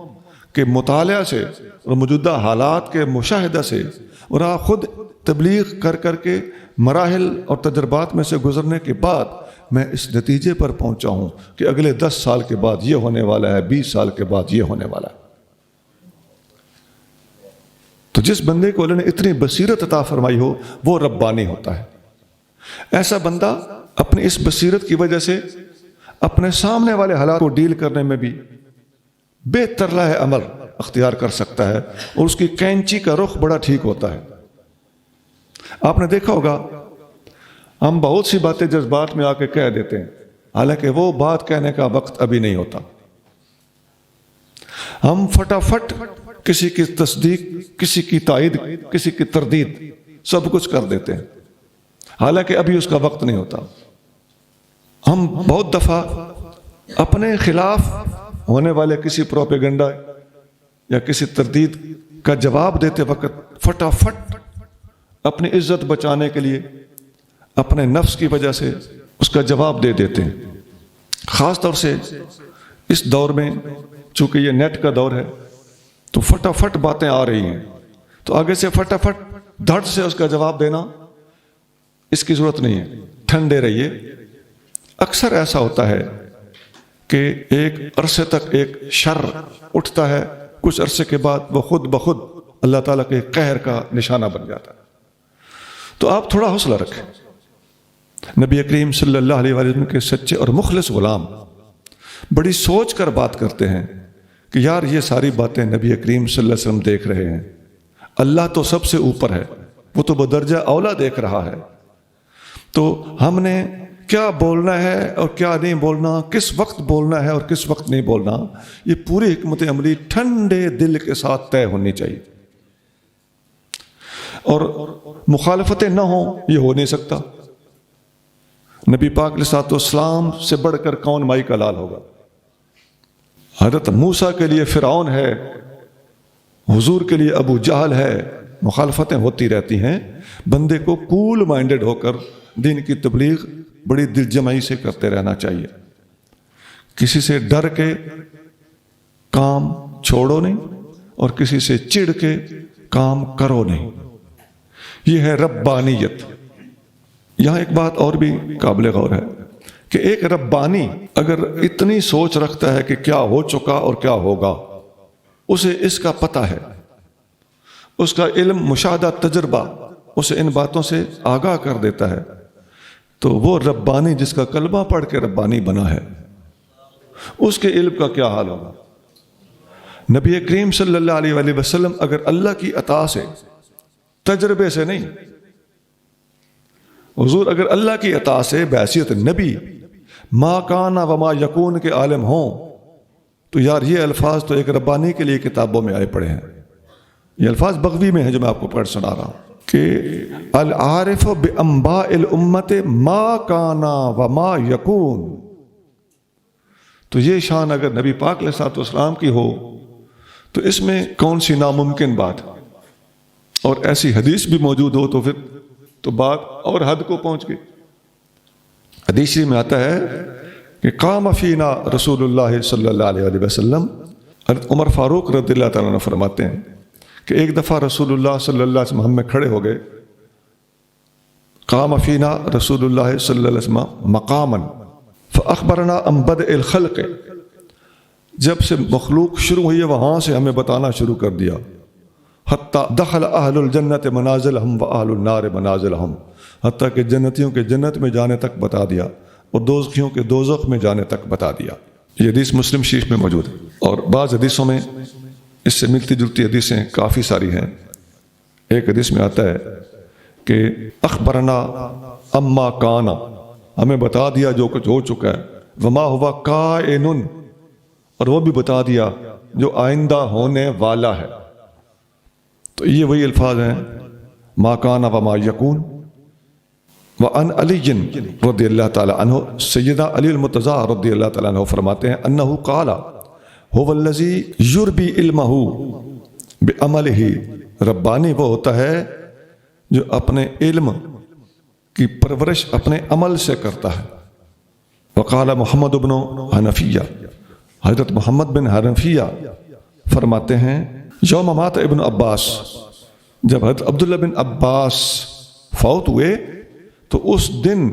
کے مطالعہ سے اور موجودہ حالات کے مشاہدہ سے اور آپ خود تبلیغ کر کر کے مراحل اور تجربات میں سے گزرنے کے بعد میں اس نتیجے پر پہنچا ہوں کہ اگلے 10 سال کے بعد یہ ہونے والا ہے، 20 سال کے بعد یہ ہونے والا ہے۔ تو جس بندے کو اللہ نے اتنی بصیرت عطا فرمائی ہو وہ ربانی ہوتا ہے۔ ایسا بندہ اپنی اس بصیرت کی وجہ سے اپنے سامنے والے حالات کو ڈیل کرنے میں بھی بہتر راہ عمل اختیار کر سکتا ہے اور اس کی کینچی کا رخ بڑا ٹھیک ہوتا ہے۔ آپ نے دیکھا ہوگا ہم بہت سی باتیں جذبات میں آ کے کہہ دیتے ہیں، حالانکہ وہ بات کہنے کا وقت ابھی نہیں ہوتا۔ ہم فٹافٹ کسی کی تصدیق، کسی کی تائید، کسی کی تردید سب کچھ کر دیتے ہیں، حالانکہ ابھی اس کا وقت نہیں ہوتا۔ ہم بہت دفعہ اپنے خلاف ہونے والے کسی پروپیگنڈا یا کسی تردید کا جواب دیتے وقت فٹافٹ اپنی عزت بچانے کے لیے اپنے نفس کی وجہ سے اس کا جواب دے دیتے ہیں۔ خاص طور سے اس دور میں چونکہ یہ نیٹ کا دور ہے تو فٹافٹ باتیں آ رہی ہیں، تو آگے سے فٹافٹ دھڑ سے اس کا جواب دینا اس کی ضرورت نہیں ہے، ٹھنڈے رہیے۔ اکثر ایسا ہوتا ہے کہ ایک عرصے تک ایک شر اٹھتا ہے، کچھ عرصے کے بعد وہ خود بخود اللہ تعالیٰ کے قہر کا نشانہ بن جاتا ہے۔ تو آپ تھوڑا حوصلہ رکھیں۔ نبی کریم صلی اللہ علیہ وسلم کے سچے اور مخلص غلام بڑی سوچ کر بات کرتے ہیں کہ یار یہ ساری باتیں نبی کریم صلی اللہ علیہ وسلم دیکھ رہے ہیں، اللہ تو سب سے اوپر ہے، وہ تو بدرجہ اولا دیکھ رہا ہے، تو ہم نے کیا بولنا ہے اور کیا نہیں بولنا، کس وقت بولنا ہے اور کس وقت نہیں بولنا، یہ پوری حکمت عملی ٹھنڈے دل کے ساتھ طے ہونی چاہیے، اور مخالفتیں نہ ہوں یہ ہو نہیں سکتا۔ نبی پاک علیہ السلام سے بڑھ کر کون مائی کا لال ہوگا؟ حضرت موسیٰ کے لیے فرعون ہے، حضور کے لیے ابو جہل ہے، مخالفتیں ہوتی رہتی ہیں۔ بندے کو کول مائنڈڈ ہو کر دین کی تبلیغ بڑی دل جمعی سے کرتے رہنا چاہیے، کسی سے ڈر کے کام چھوڑو نہیں اور کسی سے چڑ کے کام کرو نہیں، یہ ہے ربانیت۔ یہاں ایک بات اور بھی قابل غور ہے کہ ایک ربانی اگر اتنی سوچ رکھتا ہے کہ کیا ہو چکا اور کیا ہوگا، اسے اس کا پتہ ہے، اس کا علم، مشاہدہ، تجربہ اسے ان باتوں سے آگاہ کر دیتا ہے، تو وہ ربانی جس کا کلمہ پڑھ کے ربانی بنا ہے، اس کے علم کا کیا حال ہوگا؟ نبی کریم صلی اللہ علیہ وآلہ وسلم اگر اللہ کی عطا سے، تجربے سے نہیں، حضور اگر اللہ کی عطا سے بحیثیت نبی ما کان و ما یکون کے عالم ہوں، تو یار یہ الفاظ تو ایک ربانی کے لیے کتابوں میں آئے پڑے ہیں۔ یہ الفاظ بغوی میں ہیں جو میں آپ کو پڑھ سنا رہا ہوں کہ العارف بانباء الامت ما کان و ما یکون۔ تو یہ شان اگر نبی پاک علیہ الصلوۃ والسلام کی ہو تو اس میں کون سی ناممکن بات، اور ایسی حدیث بھی موجود ہو تو پھر تو بات اور حد کو پہنچ گئی۔ حدیث میں آتا ہے کہ قام فینا رسول اللہ صلی اللہ علیہ وسلم، عمر فاروق رضی اللہ تعالیٰ عنہ فرماتے ہیں کہ ایک دفعہ رسول اللہ صلی اللہ علیہ وسلم ہم میں کھڑے ہو گئے، قام فینا رسول اللہ صلی اللہ علیہ وسلم مقاما فاخبرنا عن بدء الخلق، جب سے مخلوق شروع ہوئی ہے وہاں سے ہمیں بتانا شروع کر دیا، حتی دخل اہل الجنت منازلہم و اہل النار منازلہم، حتیٰ کہ جنتیوں کے جنت میں جانے تک بتا دیا اور دوزخیوں کے دوزخ میں جانے تک بتا دیا۔ یہ حدیث مسلم شریف میں موجود ہے، اور بعض حدیثوں میں اس سے ملتی جلتی حدیثیں کافی ساری ہیں۔ ایک حدیث میں آتا ہے کہ اخبرنا اما کانا، ہمیں بتا دیا جو کچھ ہو چکا ہے، وما ہوا کائن، اور وہ بھی بتا دیا جو آئندہ ہونے والا ہے۔ تو یہ وہی الفاظ ہیں ما کان وما یکون۔ وعن علی رضی اللہ تعالی عنہ، سیدنا علی المرتضیٰ رضی اللہ تعالی عنہ فرماتے ہیں انہ قال هو الذی یربی علمہ بعملہ، ربانی وہ ہوتا ہے جو اپنے علم کی پرورش اپنے عمل سے کرتا ہے۔ وقال محمد بن حنفیہ، حضرت محمد بن حنفیہ فرماتے ہیں یوم مات ابن عباس، جب حضرت عبداللہ بن عباس فوت ہوئے تو اس دن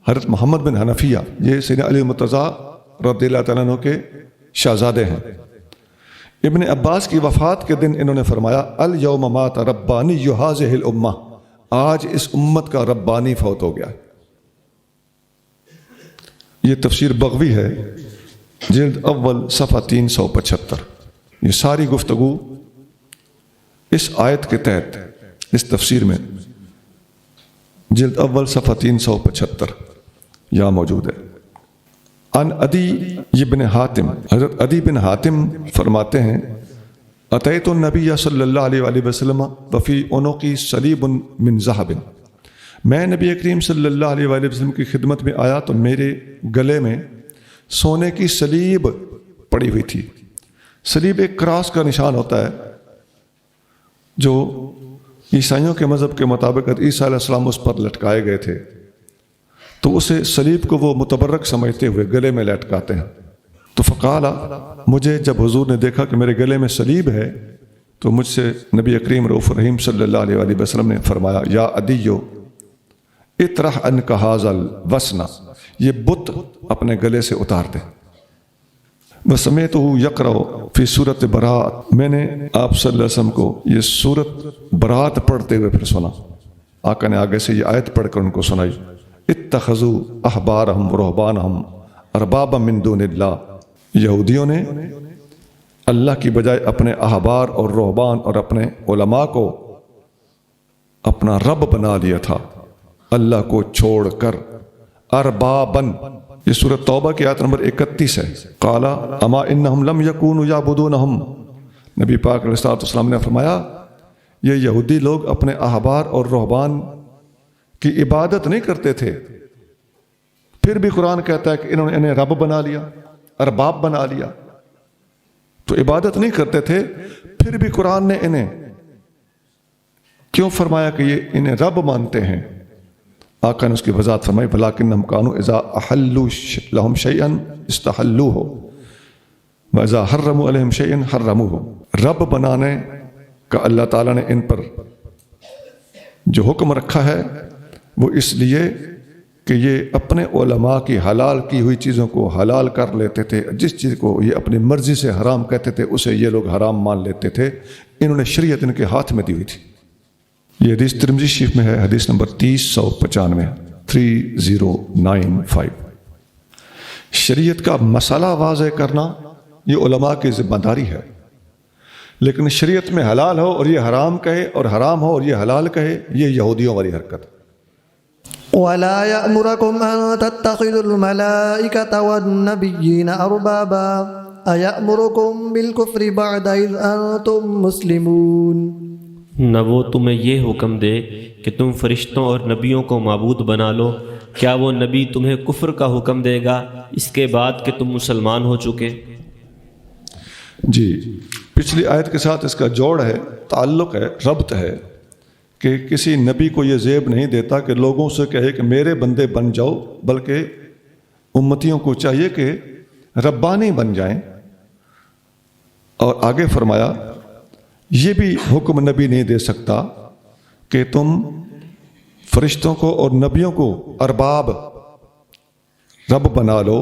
حضرت محمد بن حنفیہ، یہ سیدنا علی مرتضیٰ رضی اللہ تعالیٰ عنہ کے شہزادے ہیں، ابن عباس کی وفات کے دن انہوں نے فرمایا الیوم مات ربانی ہذہ الامہ، آج اس امت کا ربانی فوت ہو گیا۔ یہ تفسیر بغوی ہے، جلد اول صفحہ 375۔ یہ ساری گفتگو اس آیت کے تحت اس تفسیر میں جلد اول صفحہ 375 یہاں موجود ہے۔ عن عدی بن حاتم، حضرت عدی بن حاتم فرماتے ہیں اتیت النبی صلی اللہ علیہ وآلہ وسلم وفی عنقی صلیب من ذہب، میں نبی کریم صلی اللہ علیہ وآلہ وسلم کی خدمت میں آیا تو میرے گلے میں سونے کی صلیب پڑی ہوئی تھی۔ صلیب ایک کراس کا نشان ہوتا ہے جو عیسائیوں کے مذہب کے مطابق عیسیٰ علیہ السلام اس پر لٹکائے گئے تھے، تو اسے صلیب کو وہ متبرک سمجھتے ہوئے گلے میں لٹکاتے ہیں۔ تو فقالا، مجھے جب حضور نے دیکھا کہ میرے گلے میں صلیب ہے تو مجھ سے نبی کریم رؤوف رحیم صلی اللہ علیہ وآلہ وسلم نے فرمایا یا عدیو اطرح عنک ھذا الوسن، یہ بت اپنے گلے سے اتار دے۔ وسمعتہ یقرأ فی سورۃ براۃ، میں نے آپ صلی اللہ علیہ وسلم کو یہ سورۃ براۃ پڑھتے ہوئے پھر سنا۔ آقا نے آگے سے یہ آیت پڑھ کر ان کو سنائی اتخذوا احبارہم ورہبانہم اربابا من دون اللہ، یہودیوں نے اللہ کی بجائے اپنے احبار اور رہبان اور اپنے علماء کو اپنا رب بنا لیا تھا اللہ کو چھوڑ کر۔ اربابن، یہ سورۃ توبہ کی آیت نمبر 31 ہے۔ قال اما انہم لم یکونوا یعبدونہم، نبی پاک علیہ الصلوۃ والسلام نے فرمایا یہ یہودی لوگ اپنے احبار اور رہبان کی عبادت نہیں کرتے تھے، پھر بھی قرآن کہتا ہے کہ انہوں نے انہیں رب بنا لیا، ارباب بنا لیا۔ تو عبادت نہیں کرتے تھے، پھر بھی قرآن نے انہیں کیوں فرمایا کہ یہ انہیں رب مانتے ہیں؟ آقا نے اس کی وضاحت فرمائی بلاکنہم کانوا اذا احلوا لہم شیئا استحلوہ واذا حرموا علیہم شیئا حرموہ۔ رب بنانے کا اللہ تعالیٰ نے ان پر جو حکم رکھا ہے وہ اس لیے کہ یہ اپنے علماء کی حلال کی ہوئی چیزوں کو حلال کر لیتے تھے، جس چیز کو یہ اپنی مرضی سے حرام کہتے تھے اسے یہ لوگ حرام مان لیتے تھے۔ انہوں نے شریعت ان کے ہاتھ میں دی ہوئی تھی۔ یہ حدیث ترمذی شریف میں ہے، حدیث نمبر 3095 3095۔ شریعت کا مسئلہ واضح کرنا یہ علماء کی ذمہ داری ہے، لیکن شریعت میں حلال ہو اور یہ حرام کہے اور حرام ہو اور یہ حلال کہے، یہ یہودیوں والی حرکت۔ ولا يأمركم أن تتخذوا الملائكة والنبيين أربابا أيأمركم بالكفر بعد إذ أنتم مسلمون، نہ وہ تمہیں یہ حکم دے کہ تم فرشتوں اور نبیوں کو معبود بنا لو، کیا وہ نبی تمہیں کفر کا حکم دے گا اس کے بعد کہ تم مسلمان ہو چکے؟ جی، پچھلی آیت کے ساتھ اس کا جوڑ ہے، تعلق ہے، ربط ہے کہ کسی نبی کو یہ زیب نہیں دیتا کہ لوگوں سے کہے کہ میرے بندے بن جاؤ، بلکہ امتیوں کو چاہیے کہ ربانی بن جائیں۔ اور آگے فرمایا یہ بھی حکم نبی نہیں دے سکتا کہ تم فرشتوں کو اور نبیوں کو ارباب رب بنا لو۔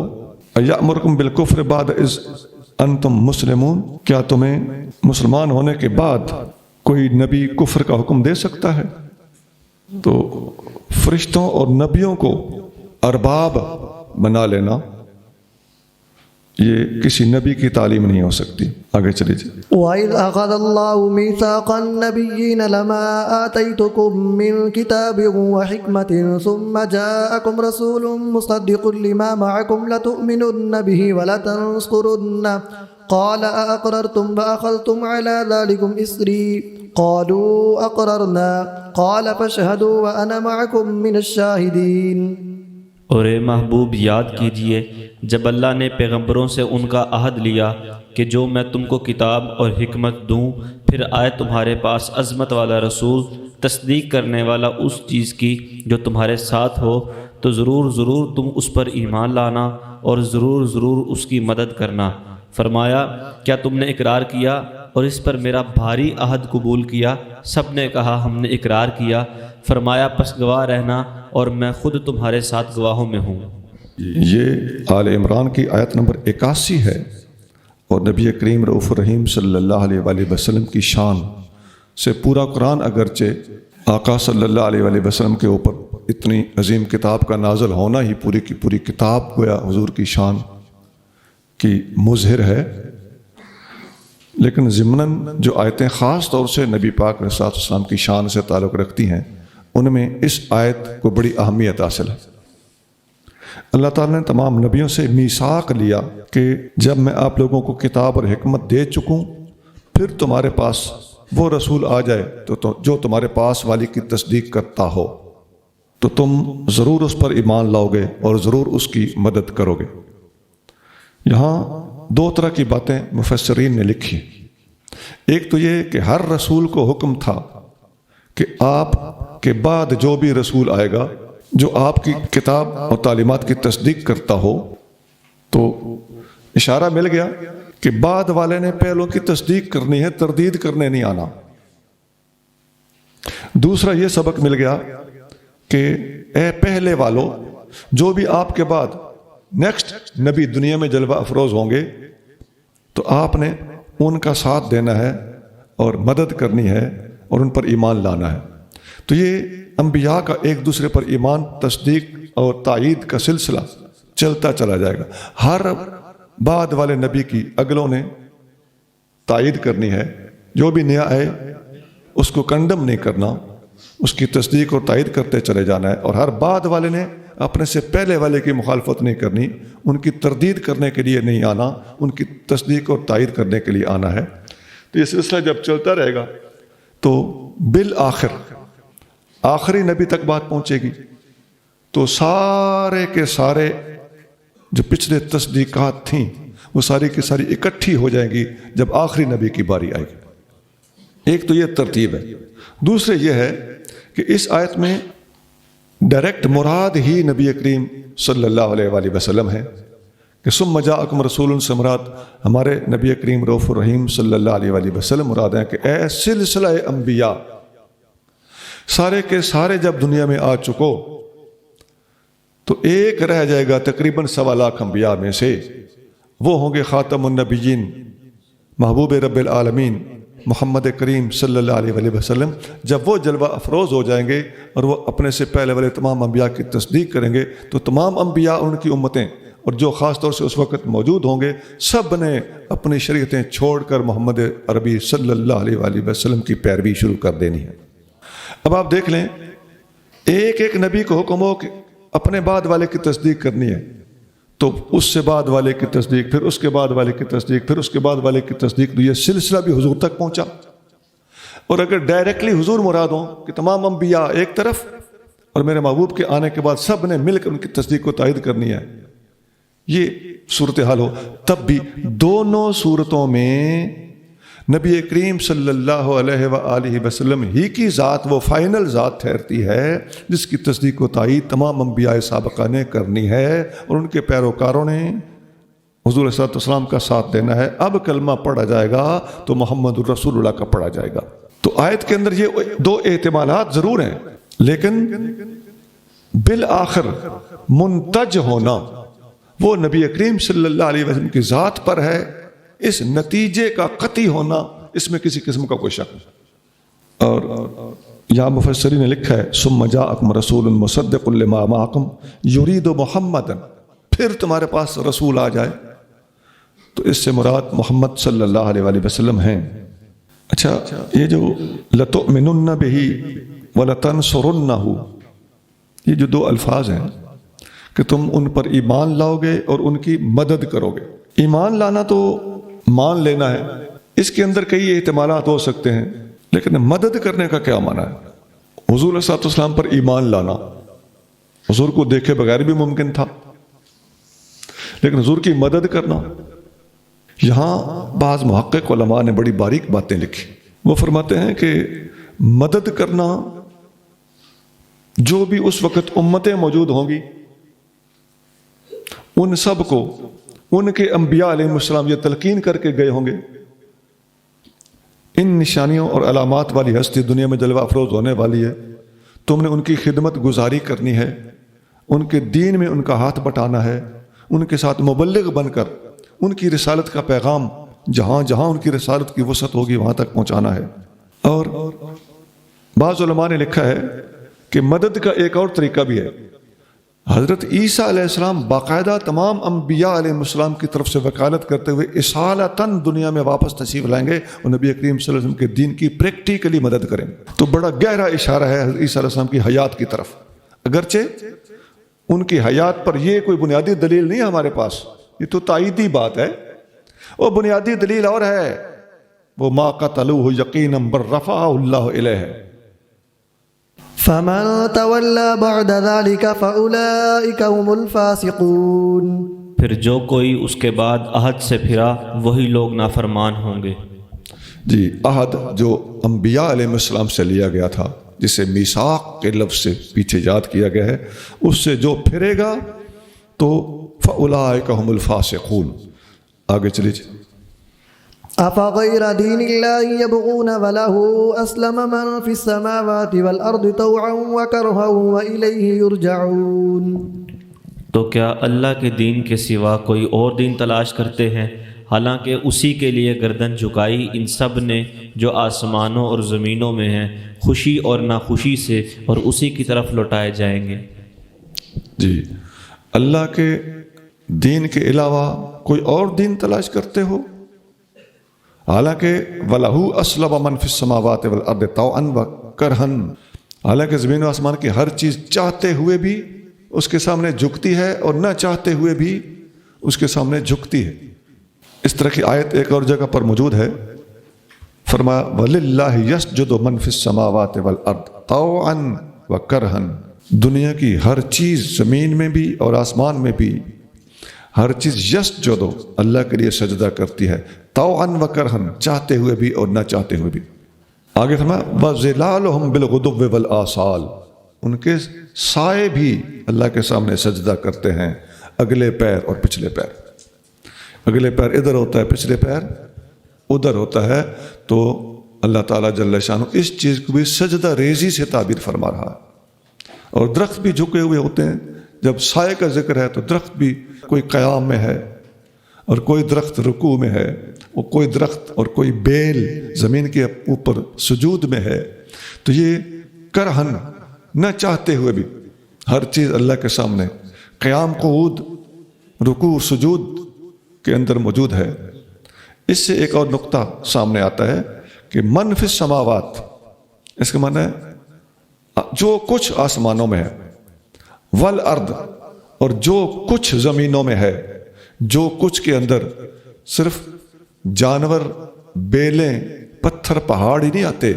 یأمرکم بالکفر بعد اذ انتم مسلمون، کیا تمہیں مسلمان ہونے کے بعد کوئی نبی کفر کا حکم دے سکتا ہے؟ تو فرشتوں اور نبیوں کو ارباب بنا لینا یہ کسی نبی کی تعلیم نہیں ہو سکتی۔ آگے چلیے جی۔ وَإِذْ أَخَذَ اللَّهُ مِيثَاقَ النَّبِيِّينَ لَمَا آتَيْتُكُم مِّن كِتَابٍ وَحِكْمَةٍ ثُمَّ جَاءَكُمْ رَسُولٌ مُصَدِّقٌ لِّمَا مَعَكُمْ لَتُؤْمِنُنَّ بِهِ وَلَتَنصُرُنَّهُ قال أأقررتم وأخذتم على ذلكم إصري قالوا أقررنا قال فاشهدوا وأنا معكم من الشاهدين۔ اور اے محبوب یاد کیجئے جب اللہ نے پیغمبروں سے ان کا عہد لیا کہ جو میں تم کو کتاب اور حکمت دوں، پھر آئے تمہارے پاس عظمت والا رسول تصدیق کرنے والا اس چیز کی جو تمہارے ساتھ ہو، تو ضرور ضرور تم اس پر ایمان لانا اور ضرور ضرور اس کی مدد کرنا۔ فرمایا کیا تم نے اقرار کیا اور اس پر میرا بھاری عہد قبول کیا؟ سب نے کہا ہم نے اقرار کیا۔ فرمایا پس گواہ رہنا اور میں خود تمہارے ساتھ گواہوں میں ہوں۔ یہ آل عمران کی آیت نمبر 81 ہے، اور نبی کریم رؤوف الرحیم صلی اللہ علیہ وآلہ وسلم کی شان سے پورا قرآن، اگرچہ آقا صلی اللہ علیہ وآلہ وسلم کے اوپر اتنی عظیم کتاب کا نازل ہونا ہی پوری کی پوری کتاب گویا حضور کی شان کی مظہر ہے، لیکن ضمناً جو آیتیں خاص طور سے نبی پاک علیہ الصلوۃ والسلام کی شان سے تعلق رکھتی ہیں، ان میں اس آیت کو بڑی اہمیت حاصل ہے۔ اللہ تعالیٰ نے تمام نبیوں سے میثاق لیا کہ جب میں آپ لوگوں کو کتاب اور حکمت دے چکوں، پھر تمہارے پاس وہ رسول آ جائے تو جو تمہارے پاس والی کی تصدیق کرتا ہو، تو تم ضرور اس پر ایمان لاؤ گے اور ضرور اس کی مدد کرو گے۔ یہاں دو طرح کی باتیں مفسرین نے لکھی۔ ایک تو یہ کہ ہر رسول کو حکم تھا کہ آپ کے بعد جو بھی رسول آئے گا جو آپ کی کتاب اور تعلیمات کی تصدیق کرتا ہو، تو اشارہ مل گیا کہ بعد والے نے پہلوں کی تصدیق کرنی ہے، تردید کرنے نہیں آنا۔ دوسرا یہ سبق مل گیا کہ اے پہلے والو، جو بھی آپ کے بعد نیکسٹ نبی دنیا میں جلوہ افروز ہوں گے، تو آپ نے ان کا ساتھ دینا ہے اور مدد کرنی ہے اور ان پر ایمان لانا ہے۔ تو یہ انبیاء کا ایک دوسرے پر ایمان، تصدیق اور تائید کا سلسلہ چلتا چلا جائے گا۔ ہر بعد والے نبی کی اگلوں نے تائید کرنی ہے، جو بھی نیا آئے اس کو کنڈم نہیں کرنا، اس کی تصدیق اور تائید کرتے چلے جانا ہے، اور ہر بعد والے نے اپنے سے پہلے والے کی مخالفت نہیں کرنی، ان کی تردید کرنے کے لیے نہیں آنا، ان کی تصدیق اور تائید کرنے کے لیے آنا ہے۔ تو یہ سلسلہ جب چلتا رہے گا تو بالآخر آخری نبی تک بات پہنچے گی، تو سارے کے سارے جو پچھلے تصدیقات تھیں وہ ساری کی ساری اکٹھی ہو جائیں گی جب آخری نبی کی باری آئے گی۔ ایک تو یہ ترتیب ہے۔ دوسرے یہ ہے کہ اس آیت میں ڈائریکٹ مراد ہی نبی کریم صلی اللہ علیہ وآلہ وسلم ہے، کہ ثم جاءکم رسول سے مراد ہمارے نبی کریم رؤوف الرحیم صلی اللہ علیہ وآلہ وسلم مراد ہیں، کہ اے سلسلہ انبیاء سارے کے سارے جب دنیا میں آ چکو، تو ایک رہ جائے گا تقریباً 1.25 لاکھ انبیاء میں سے، وہ ہوں گے خاتم النبیین، محبوب رب العالمین محمد کریم صلی اللہ علیہ وآلہ وسلم۔ جب وہ جلوہ افروز ہو جائیں گے اور وہ اپنے سے پہلے والے تمام انبیاء کی تصدیق کریں گے، تو تمام انبیاء اور ان کی امتیں اور جو خاص طور سے اس وقت موجود ہوں گے، سب نے اپنی شریعتیں چھوڑ کر محمد عربی صلی اللہ علیہ وآلہ وسلم کی پیروی شروع کر دینی ہے۔ اب آپ دیکھ لیں، ایک ایک نبی کو حکم ہو کہ اپنے بعد والے کی تصدیق کرنی ہے، تو اس سے بعد والے کی تصدیق، پھر اس کے بعد والے کی تصدیق، پھر اس کے بعد والے کی تصدیق، تو یہ سلسلہ بھی حضور تک پہنچا۔ اور اگر ڈائریکٹلی حضور مراد ہوں کہ تمام انبیاء ایک طرف اور میرے محبوب کے آنے کے بعد سب نے مل کر ان کی تصدیق کو تائید کرنی ہے، یہ صورتحال ہو، تب بھی دونوں صورتوں میں نبی کریم صلی اللہ علیہ وآلہ وسلم ہی کی ذات وہ فائنل ذات ٹھہرتی ہے جس کی تصدیق و تائید تمام انبیاء سابقہ نے کرنی ہے، اور ان کے پیروکاروں نے حضور صلی اللہ علیہ وسلم کا ساتھ دینا ہے۔ اب کلمہ پڑھا جائے گا تو محمد الرسول اللہ کا پڑھا جائے گا۔ تو آیت کے اندر یہ دو احتمالات ضرور ہیں، لیکن بالآخر منتج ہونا وہ نبی کریم صلی اللہ علیہ وسلم کی ذات پر ہے۔ اس نتیجے کا قطعی ہونا، اس میں کسی قسم کا کوئی شک نہیں۔ اور یہاں مفسرین نے لکھا ہے ثم جاءکم رسول مصدق لما معکم یرید محمدا، پھر تمہارے پاس رسول آ جائے، تو اس سے مراد محمد صلی اللہ علیہ وآلہ وسلم ہیں۔ اچھا، یہ جو لتؤمنن بہ ولتنصرنہ، یہ جو دو الفاظ ہیں کہ تم ان پر ایمان لاؤ گے اور ان کی مدد کرو گے۔ ایمان لانا تو مان لینا ہے، اس کے اندر کئی احتمالات ہو سکتے ہیں، لیکن مدد کرنے کا کیا معنی ہے؟ حضور صلی اللہ علیہ وسلم پر ایمان لانا حضور کو دیکھے بغیر بھی ممکن تھا، لیکن حضور کی مدد کرنا یہاں بعض محقق علماء نے بڑی باریک باتیں لکھی. وہ فرماتے ہیں کہ مدد کرنا جو بھی اس وقت امتیں موجود ہوں گی ان سب کو ان کے انبیاء علیہ السلام یہ تلقین کر کے گئے ہوں گے ان نشانیوں اور علامات والی ہستی دنیا میں جلوہ افروز ہونے والی ہے, تم نے ان کی خدمت گزاری کرنی ہے, ان کے دین میں ان کا ہاتھ بٹانا ہے, ان کے ساتھ مبلغ بن کر ان کی رسالت کا پیغام جہاں جہاں ان کی رسالت کی وسعت ہوگی وہاں تک پہنچانا ہے. اور بعض علماء نے لکھا ہے کہ مدد کا ایک اور طریقہ بھی ہے. حضرت عیسیٰ علیہ السلام باقاعدہ تمام انبیاء علیہ السلام کی طرف سے وکالت کرتے ہوئے اصالتاً دنیا میں واپس تشریف لائیں گے اور نبی کریم صلی اللہ علیہ وسلم کے دین کی پریکٹیکلی مدد کریں گے. تو بڑا گہرا اشارہ ہے حضرت عیسیٰ علیہ السلام کی حیات کی طرف, اگرچہ ان کی حیات پر یہ کوئی بنیادی دلیل نہیں ہے ہمارے پاس, یہ تو تائیدی بات ہے. وہ بنیادی دلیل اور ہے, وہ ما قتلوہ یقینا بل رفعہ اللہ الیہ. فمن تولى بعد ذلك فأولئك هم الفاسقون. پھر جو کوئی اس کے بعد عہد سے پھرا وہی لوگ نافرمان ہوں گے. جی, عہد جو انبیاء علیہ السلام سے لیا گیا تھا, جسے میثاق کے لفظ سے پیچھے یاد کیا گیا ہے, اس سے جو پھرے گا تو فَأُولَٰئِكَ هُمُ الْفَاسِقُونَ. آگے چلیے. أفغير دين الله يبغون وله أسلم من في السماوات والأرض طوعا وكرها وإليه يرجعون. تو کیا اللہ کے دین کے سوا کوئی اور دین تلاش کرتے ہیں, حالانکہ اسی کے لیے گردن جھکائی ان سب نے جو آسمانوں اور زمینوں میں ہیں, خوشی اور ناخوشی سے, اور اسی کی طرف لوٹائے جائیں گے. جی, اللہ کے دین کے علاوہ کوئی اور دین تلاش کرتے ہو, حالانکہ وَلَهُ أَسْلَمَ مَنْ فِي السَّمَاوَاتِ وَالْأَرْضِ طَوْعًا وَكَرْهًا. حالانکہ زمین و آسمان کی ہر چیز چاہتے ہوئے بھی اس کے سامنے جھکتی ہے اور نہ چاہتے ہوئے بھی اس کے سامنے جھکتی ہے. اس طرح کی آیت ایک اور جگہ پر موجود ہے. فرمایا وَلِلَّهِ يَسْجُدُ مَنْ فِي السَّمَاوَاتِ وَالْأَرْضِ طَوْعًا وَكَرْهًا. دنیا کی ہر چیز, زمین میں بھی اور آسمان میں بھی ہر چیز یسجد اللہ کے لیے سجدہ کرتی ہے, طوعا وکرہن, چاہتے ہوئے بھی اور نہ چاہتے ہوئے بھی. آگے فرمایا وَظِلَالُهُمْ بِالْغُدُوِّ وَالْآصَالِ. ان کے سائے بھی اللہ کے سامنے سجدہ کرتے ہیں, اگلے پیر اور پچھلے پیر. اگلے پیر ادھر ہوتا ہے, پچھلے پیر ادھر ہوتا ہے. تو اللہ تعالیٰ جل شانہ اس چیز کو بھی سجدہ ریزی سے تعبیر فرما رہا ہے. اور درخت بھی جھکے ہوئے ہوتے ہیں. جب سائے کا ذکر ہے تو درخت بھی کوئی قیام میں ہے اور کوئی درخت رکوع میں ہے, اور کوئی درخت اور کوئی بیل زمین کے اوپر سجود میں ہے. تو یہ کرہن, نہ چاہتے ہوئے بھی ہر چیز اللہ کے سامنے قیام, قعود, رکوع, سجود کے اندر موجود ہے. اس سے ایک اور نقطہ سامنے آتا ہے کہ من فی السماوات, اس کا معنی ہے جو کچھ آسمانوں میں ہے, والارض, اور جو کچھ زمینوں میں ہے. جو کچھ کے اندر صرف جانور, بیلیں, پتھر, پہاڑ ہی نہیں آتے.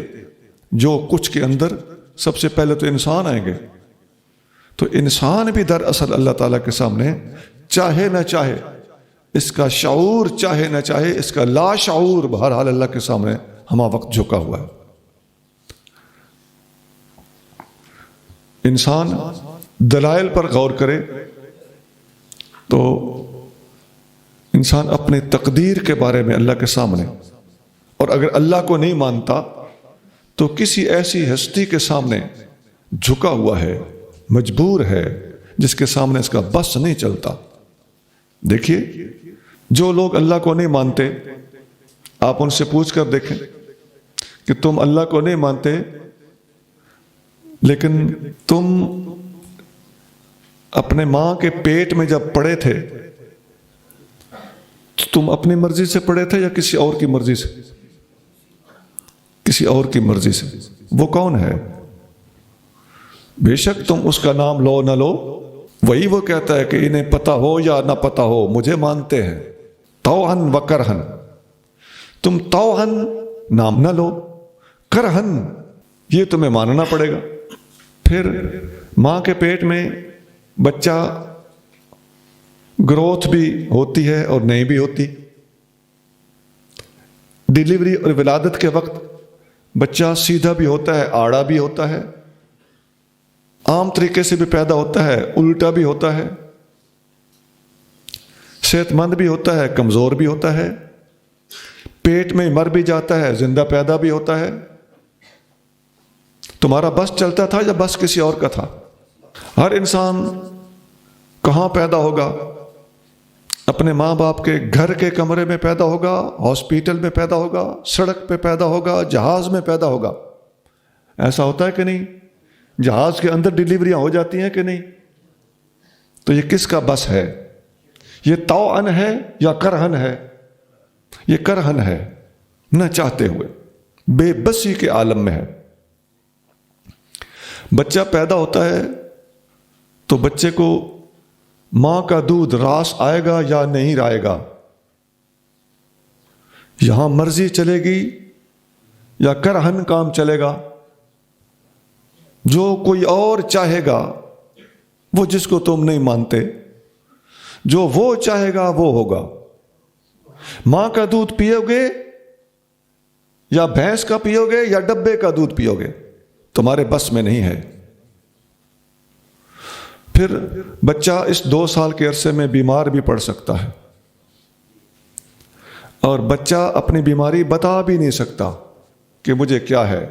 جو کچھ کے اندر سب سے پہلے تو انسان آئیں گے. تو انسان بھی دراصل اللہ تعالیٰ کے سامنے چاہے نہ چاہے, اس کا شعور چاہے نہ چاہے, اس کا لا شعور بہرحال اللہ کے سامنے ہمہ وقت جھکا ہوا ہے. انسان دلائل پر غور کرے تو انسان اپنی تقدیر کے بارے میں اللہ کے سامنے, اور اگر اللہ کو نہیں مانتا تو کسی ایسی ہستی کے سامنے جھکا ہوا ہے, مجبور ہے, جس کے سامنے اس کا بس نہیں چلتا. دیکھیے, جو لوگ اللہ کو نہیں مانتے, آپ ان سے پوچھ کر دیکھیں کہ تم اللہ کو نہیں مانتے, لیکن تم اپنے ماں کے پیٹ میں جب پڑے تھے تو تم اپنی مرضی سے پڑے تھے یا کسی اور کی مرضی سے؟ کسی اور کی مرضی سے. وہ کون ہے؟ بے شک تم اس کا نام لو نہ لو, وہی وہ کہتا ہے کہ انہیں پتہ ہو یا نہ پتہ ہو مجھے مانتے ہیں. طوعاً و کرہن, تم طوعاً نام نہ لو, کرہن یہ تمہیں ماننا پڑے گا. پھر ماں کے پیٹ میں بچہ گروتھ بھی ہوتی ہے اور نہیں بھی ہوتی. ڈیلیوری اور ولادت کے وقت بچہ سیدھا بھی ہوتا ہے، آڑا بھی ہوتا ہے، عام طریقے سے بھی پیدا ہوتا ہے، الٹا بھی ہوتا ہے، صحت مند بھی ہوتا ہے، کمزور بھی ہوتا ہے، پیٹ میں مر بھی جاتا ہے، زندہ پیدا بھی ہوتا ہے۔ تمہارا بس چلتا تھا یا بس کسی اور کا تھا؟ ہر انسان کہاں پیدا ہوگا؟ اپنے ماں باپ کے گھر کے کمرے میں پیدا ہوگا، ہاسپیٹل میں پیدا ہوگا، سڑک پہ پیدا ہوگا، جہاز میں پیدا ہوگا۔ ایسا ہوتا ہے کہ نہیں؟ جہاز کے اندر ڈیلیوریاں ہو جاتی ہیں کہ نہیں؟ تو یہ کس کا بس ہے؟ یہ طوعاً ہے یا کرہن ہے؟ یہ کرہن ہے، نہ چاہتے ہوئے، بے بسی کے عالم میں ہے۔ بچہ پیدا ہوتا ہے تو بچے کو ماں کا دودھ راس آئے گا یا نہیں آئے گا؟ یہاں مرضی چلے گی یا کرہن کام چلے گا؟ جو کوئی اور چاہے گا، وہ جس کو تم نہیں مانتے، جو وہ چاہے گا وہ ہوگا۔ ماں کا دودھ پیو گے یا بھینس کا پیو گے یا ڈبے کا دودھ پیو گے، تمہارے بس میں نہیں ہے۔ پھر بچہ اس 2 سال کے عرصے میں بیمار بھی پڑ سکتا ہے، اور بچہ اپنی بیماری بتا بھی نہیں سکتا کہ مجھے کیا ہے۔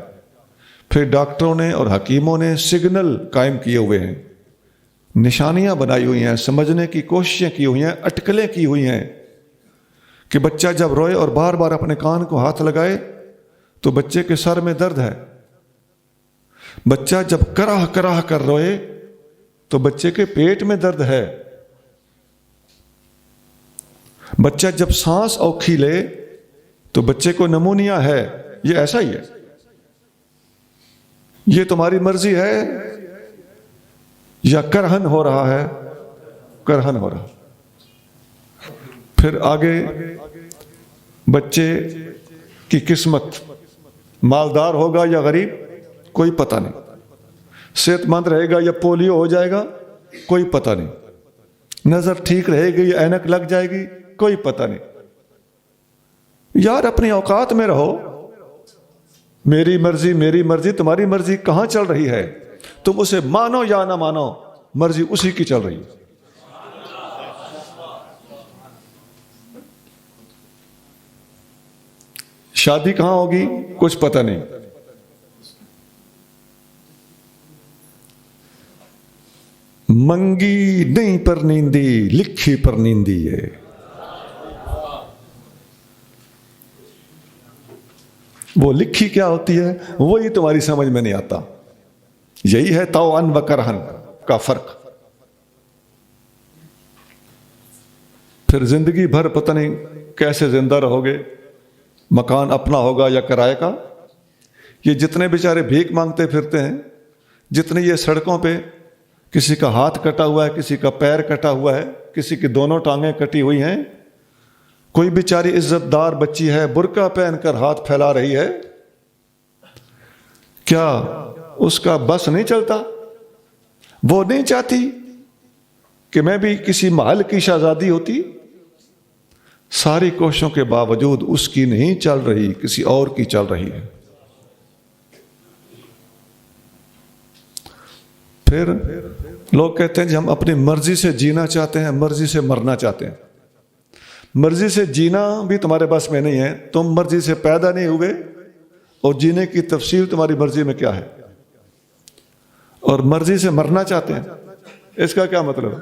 پھر ڈاکٹروں نے اور حکیموں نے سگنل قائم کیے ہوئے ہیں، نشانیاں بنائی ہوئی ہیں، سمجھنے کی کوششیں کی ہوئی ہیں، اٹکلیں کی ہوئی ہیں کہ بچہ جب روئے اور بار بار اپنے کان کو ہاتھ لگائے تو بچے کے سر میں درد ہے۔ بچہ جب کراہ کراہ کر روئے تو بچے کے پیٹ میں درد ہے۔ بچہ جب سانس اوکھی لے تو بچے کو نمونیا ہے۔ یہ ایسا ہی ہے۔ یہ تمہاری مرضی ہے یا کرہن ہو رہا ہے؟ کرہن ہو رہا۔ پھر آگے بچے کی قسمت، مالدار ہوگا یا غریب، کوئی پتہ نہیں۔ صحت مند رہے گا یا پولیو ہو جائے گا، کوئی پتہ نہیں۔ نظر ٹھیک رہے گی یا اینک لگ جائے گی، کوئی پتہ نہیں۔ یار اپنی اوقات میں رہو۔ میری مرضی میری مرضی، تمہاری مرضی کہاں چل رہی ہے؟ تم اسے مانو یا نہ مانو، مرضی اسی کی چل رہی ہے۔ شادی کہاں ہوگی کچھ پتہ نہیں۔ منگی نہیں پر نیندی، لکھی پر نیندی ہے۔ وہ لکھی کیا ہوتی ہے وہی تمہاری سمجھ میں نہیں آتا۔ یہی ہے طوعاً و کرہن کا فرق۔ پھر زندگی بھر پتہ نہیں کیسے زندہ رہو گے، مکان اپنا ہوگا یا کرائے کا۔ یہ جتنے بیچارے بھیک مانگتے پھرتے ہیں، جتنے یہ سڑکوں پہ کسی کا ہاتھ کٹا ہوا ہے، کسی کا پیر کٹا ہوا ہے، کسی کی دونوں ٹانگیں کٹی ہوئی ہیں، کوئی بیچاری عزت دار بچی ہے برقع پہن کر ہاتھ پھیلا رہی ہے، کیا اس کا بس نہیں چلتا؟ وہ نہیں چاہتی کہ میں بھی کسی محل کی شہزادی ہوتی؟ ساری کوششوں کے باوجود اس کی نہیں چل رہی، کسی اور کی چل رہی ہے۔ پھر لوگ کہتے ہیں جی ہم اپنی مرضی سے جینا چاہتے ہیں، مرضی سے مرنا چاہتے ہیں۔ مرضی سے جینا بھی تمہارے بس میں نہیں ہے، تم مرضی سے پیدا نہیں ہوئے، اور جینے کی تفصیل تمہاری مرضی میں کیا ہے؟ اور مرضی سے مرنا چاہتے ہیں، اس کا کیا مطلب ہے؟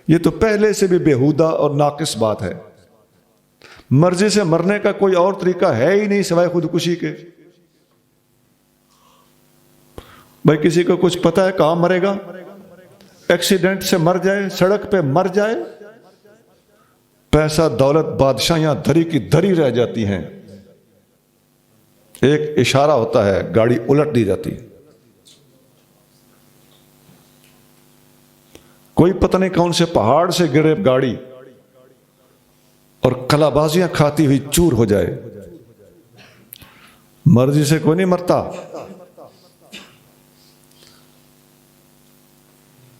یہ تو پہلے سے بھی بےہودہ اور ناقص بات ہے۔ مرضی سے مرنے کا کوئی اور طریقہ ہے ہی نہیں سوائے خودکشی کے۔ بھائی کسی کو کچھ پتہ ہے کہاں مرے گا؟ ایکسیڈنٹ سے مر جائے، سڑک پہ مر جائے، پیسہ دولت بادشاہیاں دھری کی دھری رہ جاتی ہیں، ایک اشارہ ہوتا ہے گاڑی الٹ دی جاتی۔ کوئی پتہ نہیں کون سے پہاڑ سے گرے گاڑی اور کلا بازیاں کھاتی ہوئی چور ہو جائے۔ مرضی سے کوئی نہیں مرتا۔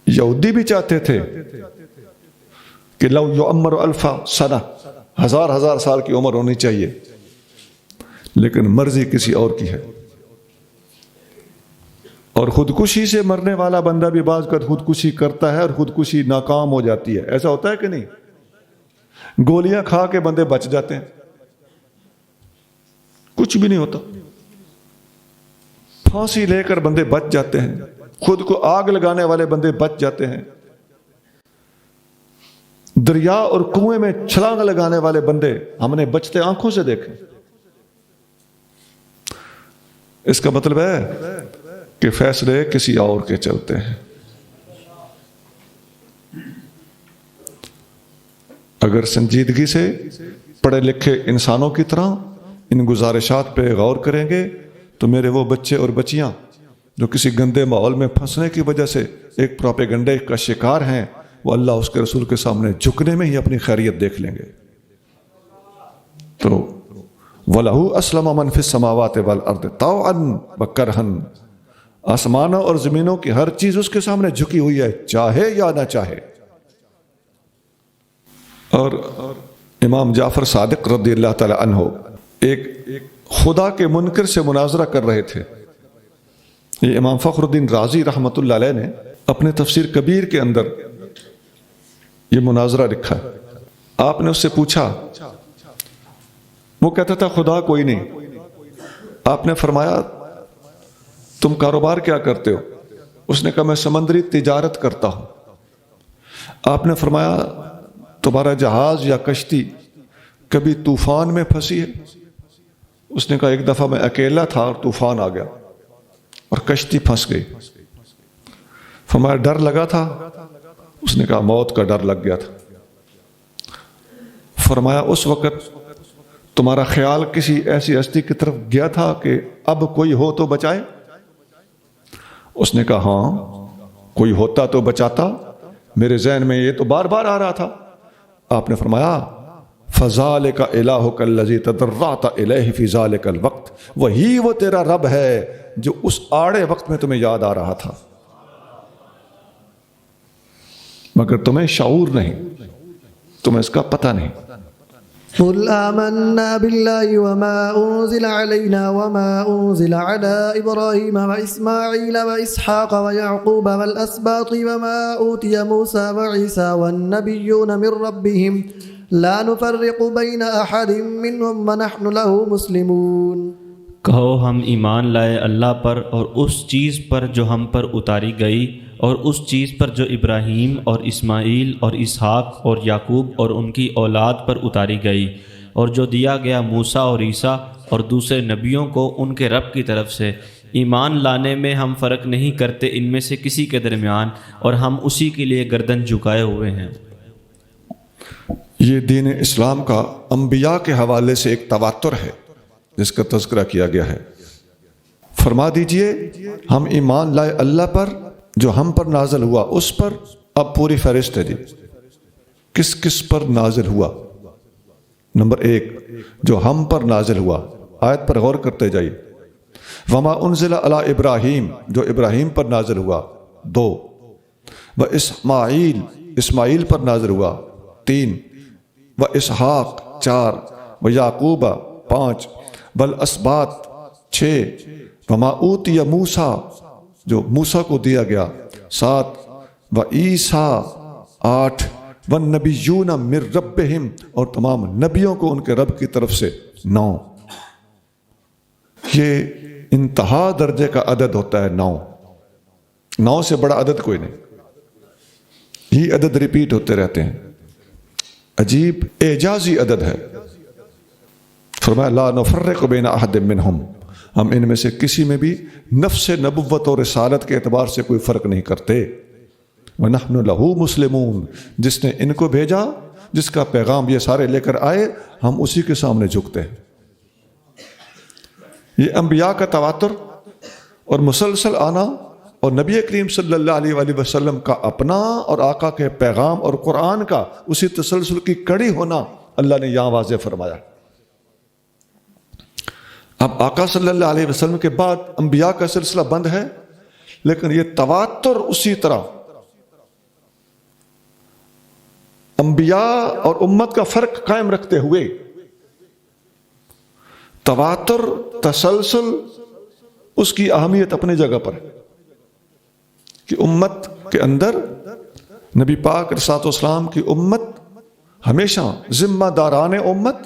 یہودی بھی چاہتے تھے کہ لو یعمر الف سنہ، ہزار سال کی عمر ہونی چاہیے، لیکن مرضی کسی اور کی ہے. اور خودکشی سے مرنے والا بندہ بھی بعض کا خودکشی کرتا ہے اور خودکشی ناکام ہو جاتی ہے. ایسا ہوتا ہے کہ نہیں؟ گولیاں کھا کے بندے بچ جاتے ہیں, کچھ بھی نہیں ہوتا. پھانسی لے کر بندے بچ جاتے ہیں, خود کو آگ لگانے والے بندے بچ جاتے ہیں, دریا اور کنویں میں چھلانگ لگانے والے بندے ہم نے بچتے آنکھوں سے دیکھے. اس کا مطلب ہے کہ فیصلے کسی اور کے چلتے ہیں. اگر سنجیدگی سے پڑھے لکھے انسانوں کی طرح ان گزارشات پہ غور کریں گے تو میرے وہ بچے اور بچیاں جو کسی گندے ماحول میں پھنسنے کی وجہ سے ایک پروپیگنڈے کا شکار ہیں, وہ اللہ اس کے رسول کے سامنے جھکنے میں ہی اپنی خیریت دیکھ لیں گے. تو وَلَهُ أَسْلَمَ مَنْ فِي السَّمَاوَاتِ وَالْأَرْضِ طَوْعًا وَكَرْهًا, آسمانوں اور زمینوں کی ہر چیز اس کے سامنے جھکی ہوئی ہے, چاہے یا نہ چاہے. اور امام جعفر صادق رضی اللہ تعالی عنہ ایک خدا کے منکر سے مناظرہ کر رہے تھے. یہ امام فخر الدین رازی رحمۃ اللہ علیہ نے اپنے تفسیر کبیر کے اندر یہ مناظرہ لکھا ہے. آپ نے اس سے پوچھا, وہ کہتا تھا خدا کوئی نہیں. آپ نے فرمایا تم کاروبار کیا کرتے ہو؟ اس نے کہا میں سمندری تجارت کرتا ہوں. آپ نے فرمایا تمہارا جہاز یا کشتی کبھی طوفان میں پھنسی ہے؟ اس نے کہا ایک دفعہ میں اکیلا تھا اور طوفان آ گیا اور کشتی پھنس گئی. فرمایا ڈر لگا تھا؟ اس نے کہا موت کا ڈر لگ گیا تھا. فرمایا اس وقت تمہارا خیال کسی ایسی ہستی کی طرف گیا تھا کہ اب کوئی ہو تو بچائے؟ اس نے کہا ہاں, کوئی ہوتا تو بچاتا, میرے ذہن میں یہ تو بار بار آ رہا تھا. آپ نے فرمایا فَذَلِكَ إِلَٰهُكَ الَّذِي تَضَرَّعْتَ إِلَيْهِ فِي ذَلِكَ الْوَقْتِ, وہی وہ تیرا رب ہے جو اس آڑے وقت میں تمہیں یاد آ رہا تھا, مگر تمہیں شعور نہیں, تمہیں اس کا پتہ نہیں. قل آمنا بالله وما أنزل علينا وما أنزل على إبراهيم وإسماعيل وإسحاق ويعقوب والأسباط وما أوتي موسى وعيسى والنبيون من ربهم لا نفرق بين أحد منهم ونحن له مسلمون. کہو ہم ایمان لائے اللہ پر اور اس چیز پر جو ہم پر اتاری گئی اور اس چیز پر جو ابراہیم اور اسماعیل اور اسحاق اور یعقوب اور ان کی اولاد پر اتاری گئی اور جو دیا گیا موسیٰ اور عیسیٰ اور دوسرے نبیوں کو ان کے رب کی طرف سے. ایمان لانے میں ہم فرق نہیں کرتے ان میں سے کسی کے درمیان, اور ہم اسی کے لیے گردن جھکائے ہوئے ہیں. یہ دین اسلام کا انبیاء کے حوالے سے ایک تواتر ہے جس کا تذکرہ کیا گیا ہے. فرما دیجئے ہم ایمان لائے اللہ پر جو ہم پر نازل ہوا اس پر. اب پوری فہرست ہے جی, کس کس پر نازل ہوا. نمبر 1 جو ہم پر نازل ہوا, آیت پر غور کرتے جائیے. وما انزل علی ابراہیم جو ابراہیم پر نازل ہوا. 2 و اسماعیل اسماعیل پر نازل ہوا. 3 و اسحاق. 4 و یعقوب. 5 والاسباط. 6 وما اوتی موسیٰ جو موسیٰ کو دیا گیا. 7 و عیسیٰ. 8 والنبیون من ربہم اور تمام نبیوں کو ان کے رب کی طرف سے. 9 یہ انتہا درجے کا عدد ہوتا ہے. 9 سے بڑا عدد کوئی نہیں. یہ عدد ریپیٹ ہوتے رہتے ہیں, عجیب اعجازی عدد ہے. فرمایا لا نفرق بین احد منہم, ہم ان میں سے کسی میں بھی نفس نبوت اور رسالت کے اعتبار سے کوئی فرق نہیں کرتے. وَنَحْنُ لَهُ مُسْلِمُونَ جس نے ان کو بھیجا, جس کا پیغام یہ سارے لے کر آئے, ہم اسی کے سامنے جھکتے ہیں. یہ انبیاء کا تواتر اور مسلسل آنا اور نبی کریم صلی اللہ علیہ وآلہ وسلم کا اپنا اور آقا کے پیغام اور قرآن کا اسی تسلسل کی کڑی ہونا اللہ نے یہاں واضح فرمایا. اب آقا صلی اللہ علیہ وسلم کے بعد انبیاء کا سلسلہ بند ہے, لیکن یہ تواتر اسی طرح انبیاء اور امت کا فرق قائم رکھتے ہوئے تواتر، تسلسل، اس کی اہمیت اپنی جگہ پر ہے کہ امت کے اندر نبی پاک علیہ الصلوۃ والسلام کی امت ہمیشہ ذمہ داران امت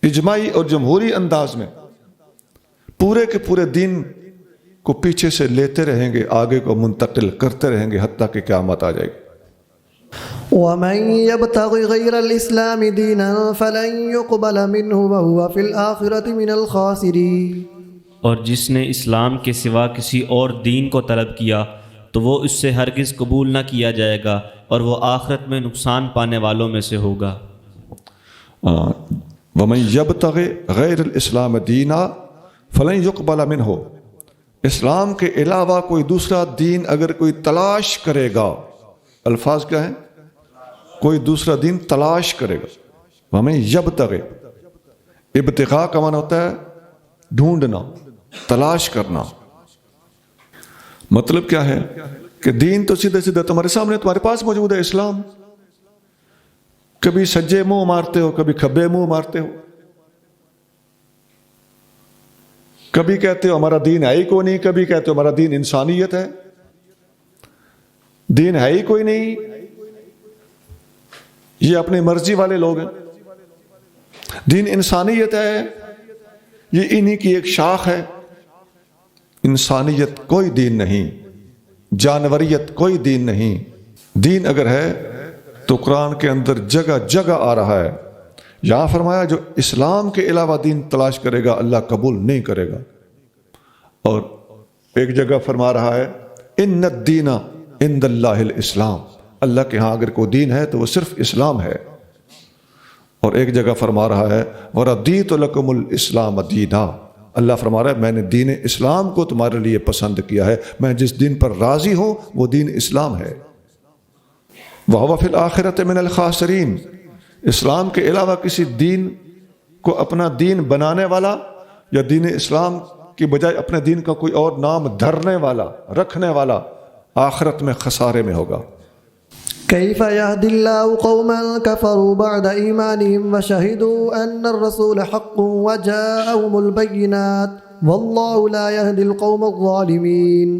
اجماعی اور جمہوری انداز میں پورے کے پورے دین کو پیچھے سے لیتے رہیں گے، آگے کو منتقل کرتے رہیں گے حتیٰ کہ قیامت آ جائے گی۔ ومن يبتغ غير الإسلام دينا فلن يقبل منه وهو في الآخرة من الخاسرين۔ اور جس نے اسلام کے سوا کسی اور دین کو طلب کیا تو وہ اس سے ہرگز قبول نہ کیا جائے گا اور وہ آخرت میں نقصان پانے والوں میں سے ہوگا۔ ومن یبتغ غیر الاسلام دینا فلن یقبل منہ، اسلام کے علاوہ کوئی دوسرا دین اگر کوئی تلاش کرے گا، الفاظ کیا ہیں؟ کوئی دوسرا دین تلاش کرے گا۔ ومن یبتغ، ابتغاء کا معنی ہوتا ہے ڈھونڈنا، تلاش کرنا۔ مطلب کیا ہے کہ دین تو سیدھے سیدھے تمہارے سامنے، تمہارے پاس موجود ہے اسلام، کبھی سجے منہ مارتے ہو، کبھی کھبے منہ مارتے ہو، کبھی کہتے ہو ہمارا دین ہے ہی کوئی نہیں، کبھی کہتے ہو ہمارا دین انسانیت ہے۔ دین ہے ہی کوئی نہیں، یہ اپنی مرضی والے لوگ ہیں۔ دین انسانیت ہے، یہ انہی کی ایک شاخ ہے۔ انسانیت کوئی دین نہیں، جانوریت کوئی دین نہیں۔ دین اگر ہے تو قرآن کے اندر جگہ جگہ آ رہا ہے۔ یہاں فرمایا جو اسلام کے علاوہ دین تلاش کرے گا اللہ قبول نہیں کرے گا، اور ایک جگہ فرما رہا ہے ان الدین عند اللہ الاسلام، اللہ کے ہاں اگر کوئی دین ہے تو وہ صرف اسلام ہے۔ اور ایک جگہ فرما رہا ہے وَرَضِيتُ لَكُمُ الْإِسْلَامَ دِينًا، اللہ فرما رہا ہے میں نے دین اسلام کو تمہارے لیے پسند کیا ہے، میں جس دین پر راضی ہوں وہ دین اسلام ہے۔ وَهُوَ فِي الْآخِرَةِ مِنَ الْخَاسِرِينَ، اسلام کے علاوہ کسی دین کو اپنا دین بنانے والا یا دین اسلام کی بجائے اپنے دین کا کوئی اور نام دھرنے والا، رکھنے والا، آخرت میں خسارے میں ہوگا۔ كيف يهدي الله قوما كفروا بعد إيمانهم وشهدوا أن الرسول حق وجاءهم البينات والله لا يهدي القوم الظالمين۔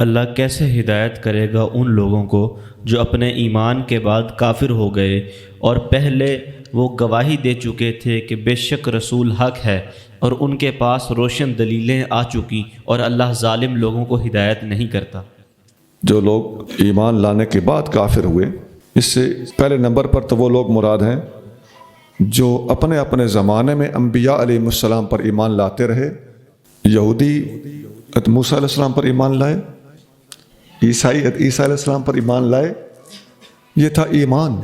اللہ کیسے ہدایت کرے گا ان لوگوں کو جو اپنے ایمان کے بعد کافر ہو گئے اور پہلے وہ گواہی دے چکے تھے کہ بے شک رسول حق ہے اور ان کے پاس روشن دلیلیں آ چکی، اور اللہ ظالم لوگوں کو ہدایت نہیں کرتا۔ جو لوگ ایمان لانے کے بعد کافر ہوئے، اس سے پہلے نمبر پر تو وہ لوگ مراد ہیں جو اپنے اپنے زمانے میں انبیاء علیہ السلام پر ایمان لاتے رہے۔ یہودی موسیٰ علیہ السلام پر ایمان لائے، عیسائی عیسیٰ علیہ السلام پر ایمان لائے، یہ تھا ایمان۔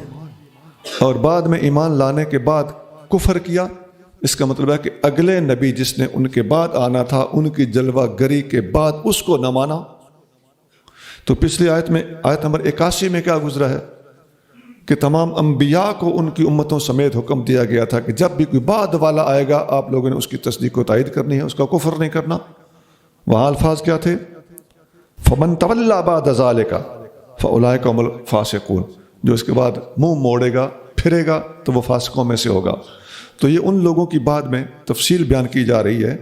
اور بعد میں ایمان لانے کے بعد کفر کیا، اس کا مطلب ہے کہ اگلے نبی جس نے ان کے بعد آنا تھا ان کی جلوہ گری کے بعد اس کو نہ مانا۔ تو پچھلی آیت میں آیت نمبر 81 میں کیا گزرا ہے کہ تمام انبیاء کو ان کی امتوں سمیت حکم دیا گیا تھا کہ جب بھی کوئی بعد والا آئے گا آپ لوگوں نے اس کی تصدیق و تائید کرنی ہے، اس کا کفر نہیں کرنا۔ وہاں الفاظ کیا تھے؟ فَمَن تَوَلَّىٰ بَعْدَ ذَلِكَ فَأُولَٰئِكَ هُمُ الْفَاسِقُونَ، جو اس کے بعد منہ موڑے گا، پھرے گا تو وہ فاسقوں میں سے ہوگا۔ تو یہ ان لوگوں کی بعد میں تفصیل بیان کی جا رہی ہے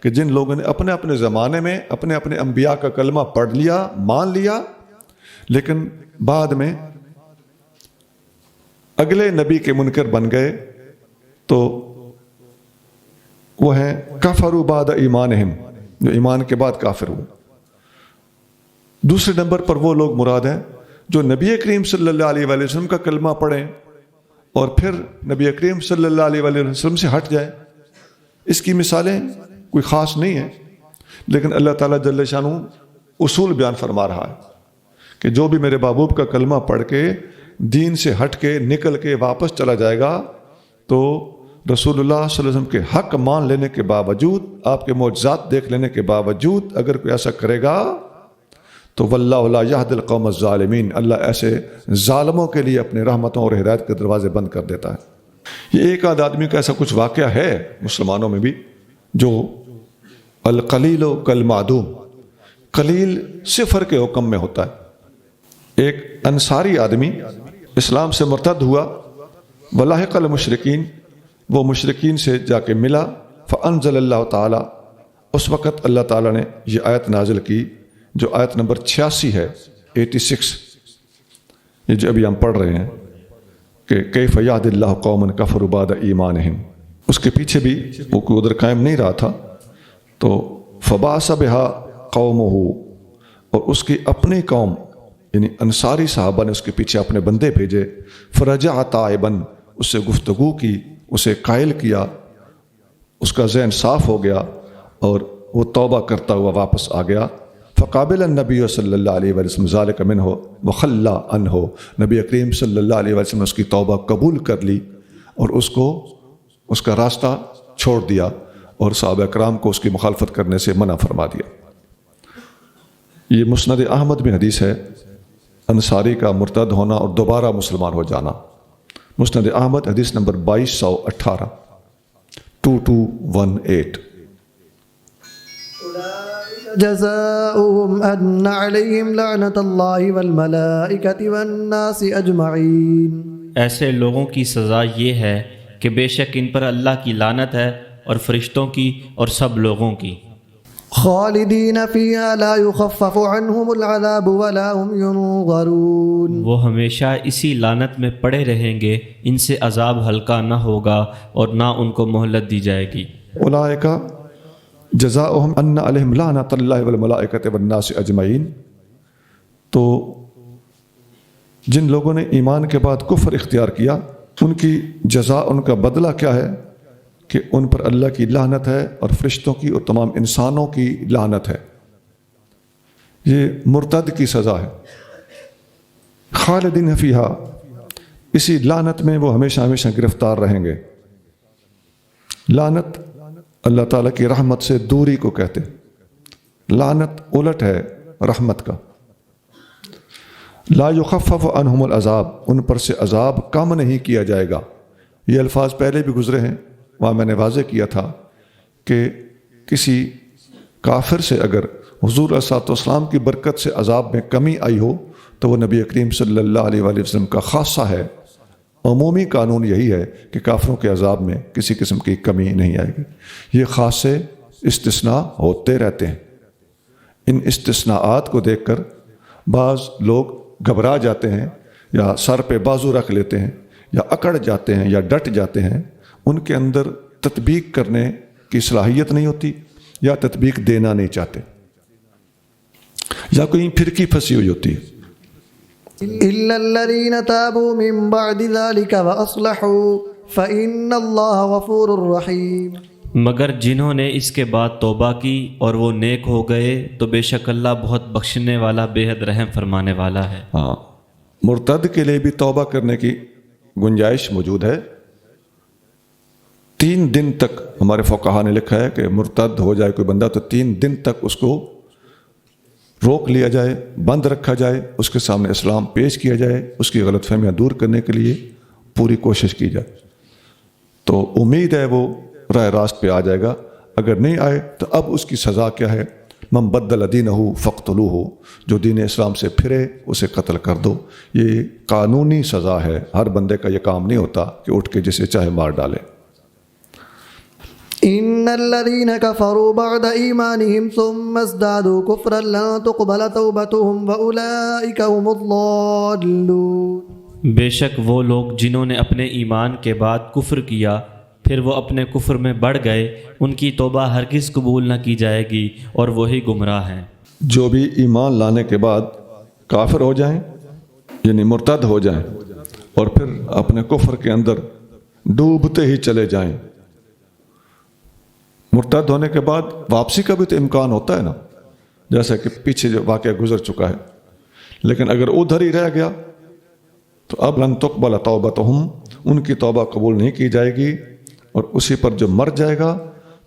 کہ جن لوگوں نے اپنے اپنے زمانے میں اپنے اپنے انبیاء کا کلمہ پڑھ لیا، مان لیا، لیکن بعد میں اگلے نبی کے منکر بن گئے، تو وہ ہیں کفروا بعد ایمانہم، جو ایمان کے بعد کافر ہوئے۔ دوسرے نمبر پر وہ لوگ مراد ہیں جو نبی کریم صلی اللہ علیہ وآلہ وسلم کا کلمہ پڑھیں اور پھر نبی کریم صلی اللہ علیہ وآلہ وسلم سے ہٹ جائیں۔ اس کی مثالیں کوئی خاص نہیں ہے، لیکن اللہ تعالیٰ جل شانہ اصول بیان فرما رہا ہے کہ جو بھی میرے محبوب کا کلمہ پڑھ کے دین سے ہٹ کے نکل کے واپس چلا جائے گا تو رسول اللہ صلی اللہ علیہ وسلم کے حق مان لینے کے باوجود، آپ کے معجزات دیکھ لینے کے باوجود اگر کوئی ایسا کرے گا تو واللہ لا یہدی القوم الظالمین، اللہ ایسے ظالموں کے لیے اپنی رحمتوں اور ہدایت کے دروازے بند کر دیتا ہے۔ یہ ایک آدھ آدمی کا ایسا کچھ واقعہ ہے مسلمانوں میں بھی جو القلیل و کالمعدوم، قلیل صفر کے حکم میں ہوتا ہے۔ ایک انصاری آدمی اسلام سے مرتد ہوا، ولاحق المشرکین، وہ مشرکین سے جا کے ملا، فانزل اللہ تعالیٰ، اس وقت اللہ تعالیٰ نے یہ آیت نازل کی جو آیت نمبر 86 ہے، 86، یہ جو ابھی ہم پڑھ رہے ہیں کہ کیف یہدی اللہ قوما کفروا بعد ایمانہم، اس کے پیچھے بھی وہ کوئی ادھر قائم نہیں رہا تھا، تو فبعث بہا قومہ، اور اس کی اپنی قوم یعنی انصاری صحابہ نے اس کے پیچھے اپنے بندے بھیجے، فرجع تائبا، اس سے گفتگو کی، اسے قائل کیا، اس کا ذہن صاف ہو گیا اور وہ توبہ کرتا ہوا واپس آ گیا، فقابل النبی صلی اللہ علیہ وسلم ذالک منہ وخلا عنہ، نبی کریم صلی اللہ علیہ وسلم نے اس کی توبہ قبول کر لی اور اس کو اس کا راستہ چھوڑ دیا اور صحابہ کرام کو اس کی مخالفت کرنے سے منع فرما دیا۔ یہ مسند احمد میں حدیث ہے، انصاری کا مرتد ہونا اور دوبارہ مسلمان ہو جانا، مسند احمد حدیث نمبر 2218، 2218۔ جزاؤهم أن عليهم لعنة الله والملائكة والناس أجمعين، ایسے لوگوں کی سزا یہ ہے کہ بے شک ان پر اللہ کی لعنت ہے اور فرشتوں کی اور سب لوگوں کی، خالدین فیہا لا یخفف عنہم العذاب ولا هم ينظرون، وہ ہمیشہ اسی لعنت میں پڑے رہیں گے، ان سے عذاب ہلکا نہ ہوگا اور نہ ان کو مہلت دی جائے گی۔ اولئک جزاؤہم ان علیہم لعنۃ اللہ والملائکۃ والناس اجمعین، تو جن لوگوں نے ایمان کے بعد کفر اختیار کیا ان کی جزا، ان کا بدلہ کیا ہے کہ ان پر اللہ کی لعنت ہے اور فرشتوں کی اور تمام انسانوں کی لعنت ہے، یہ مرتد کی سزا ہے۔ خالدین فیہا، اسی لعنت میں وہ ہمیشہ ہمیشہ گرفتار رہیں گے۔ لعنت اللہ تعالیٰ کی رحمت سے دوری کو کہتے، لعنت الٹ ہے رحمت کا۔ لا یخفف عنہم العذاب، ان پر سے عذاب کم نہیں کیا جائے گا، یہ الفاظ پہلے بھی گزرے ہیں، وہاں میں نے واضح کیا تھا کہ کسی کافر سے اگر حضور علیہ السلام کی برکت سے عذاب میں کمی آئی ہو تو وہ نبی کریم صلی اللہ علیہ وآلہ وسلم کا خاصہ ہے، عمومی قانون یہی ہے کہ کافروں کے عذاب میں کسی قسم کی کمی نہیں آئے گی، یہ خاصے استثناء ہوتے رہتے ہیں۔ ان استثناءات کو دیکھ کر بعض لوگ گھبرا جاتے ہیں یا سر پہ بازو رکھ لیتے ہیں یا اکڑ جاتے ہیں یا ڈٹ جاتے ہیں، ان کے اندر تطبیق کرنے کی صلاحیت نہیں ہوتی یا تطبیق دینا نہیں چاہتے یا کوئی پھرکی پھنسی ہوئی ہوتی ہے۔ إلا الذين تابوا من بعد ذلك وأصلحوا فإن الله غفور رحيم، مگر جنہوں نے اس کے بعد توبہ کی اور وہ نیک ہو گئے تو بے شک اللہ بہت بخشنے والا بے حد رحم فرمانے والا ہے۔ ہاں، مرتد کے لیے بھی توبہ کرنے کی گنجائش موجود ہے۔ 3 دن تک ہمارے فقہا نے لکھا ہے کہ مرتد ہو جائے کوئی بندہ تو 3 دن تک اس کو روک لیا جائے، بند رکھا جائے، اس کے سامنے اسلام پیش کیا جائے، اس کی غلط فہمیاں دور کرنے کے لیے پوری کوشش کی جائے، تو امید ہے وہ راہ راست پہ آ جائے گا۔ اگر نہیں آئے تو اب اس کی سزا کیا ہے؟ من بدل دینہ فاقتلوہ، جو دین اسلام سے پھرے اسے قتل کر دو۔ یہ قانونی سزا ہے، ہر بندے کا یہ کام نہیں ہوتا کہ اٹھ کے جسے چاہے مار ڈالے۔ إن الذين كفروا بعد إيمانهم ثم ازدادوا كفرا لن تقبل توبتهم وأولئك هم الضالون، بے شک وہ لوگ جنہوں نے اپنے ایمان کے بعد کفر کیا پھر وہ اپنے کفر میں بڑھ گئے، ان کی توبہ ہرگز قبول نہ کی جائے گی اور وہی گمراہ ہیں۔ جو بھی ایمان لانے کے بعد کافر ہو جائیں یعنی مرتد ہو جائیں اور پھر اپنے کفر کے اندر ڈوبتے ہی چلے جائیں، مرتد ہونے کے بعد واپسی کا بھی تو امکان ہوتا ہے نا، جیسا کہ پیچھے جو واقعہ گزر چکا ہے، لیکن اگر ادھر ہی رہ گیا تو اب لن تقبل توبتہم، ان کی توبہ قبول نہیں کی جائے گی، اور اسی پر جو مر جائے گا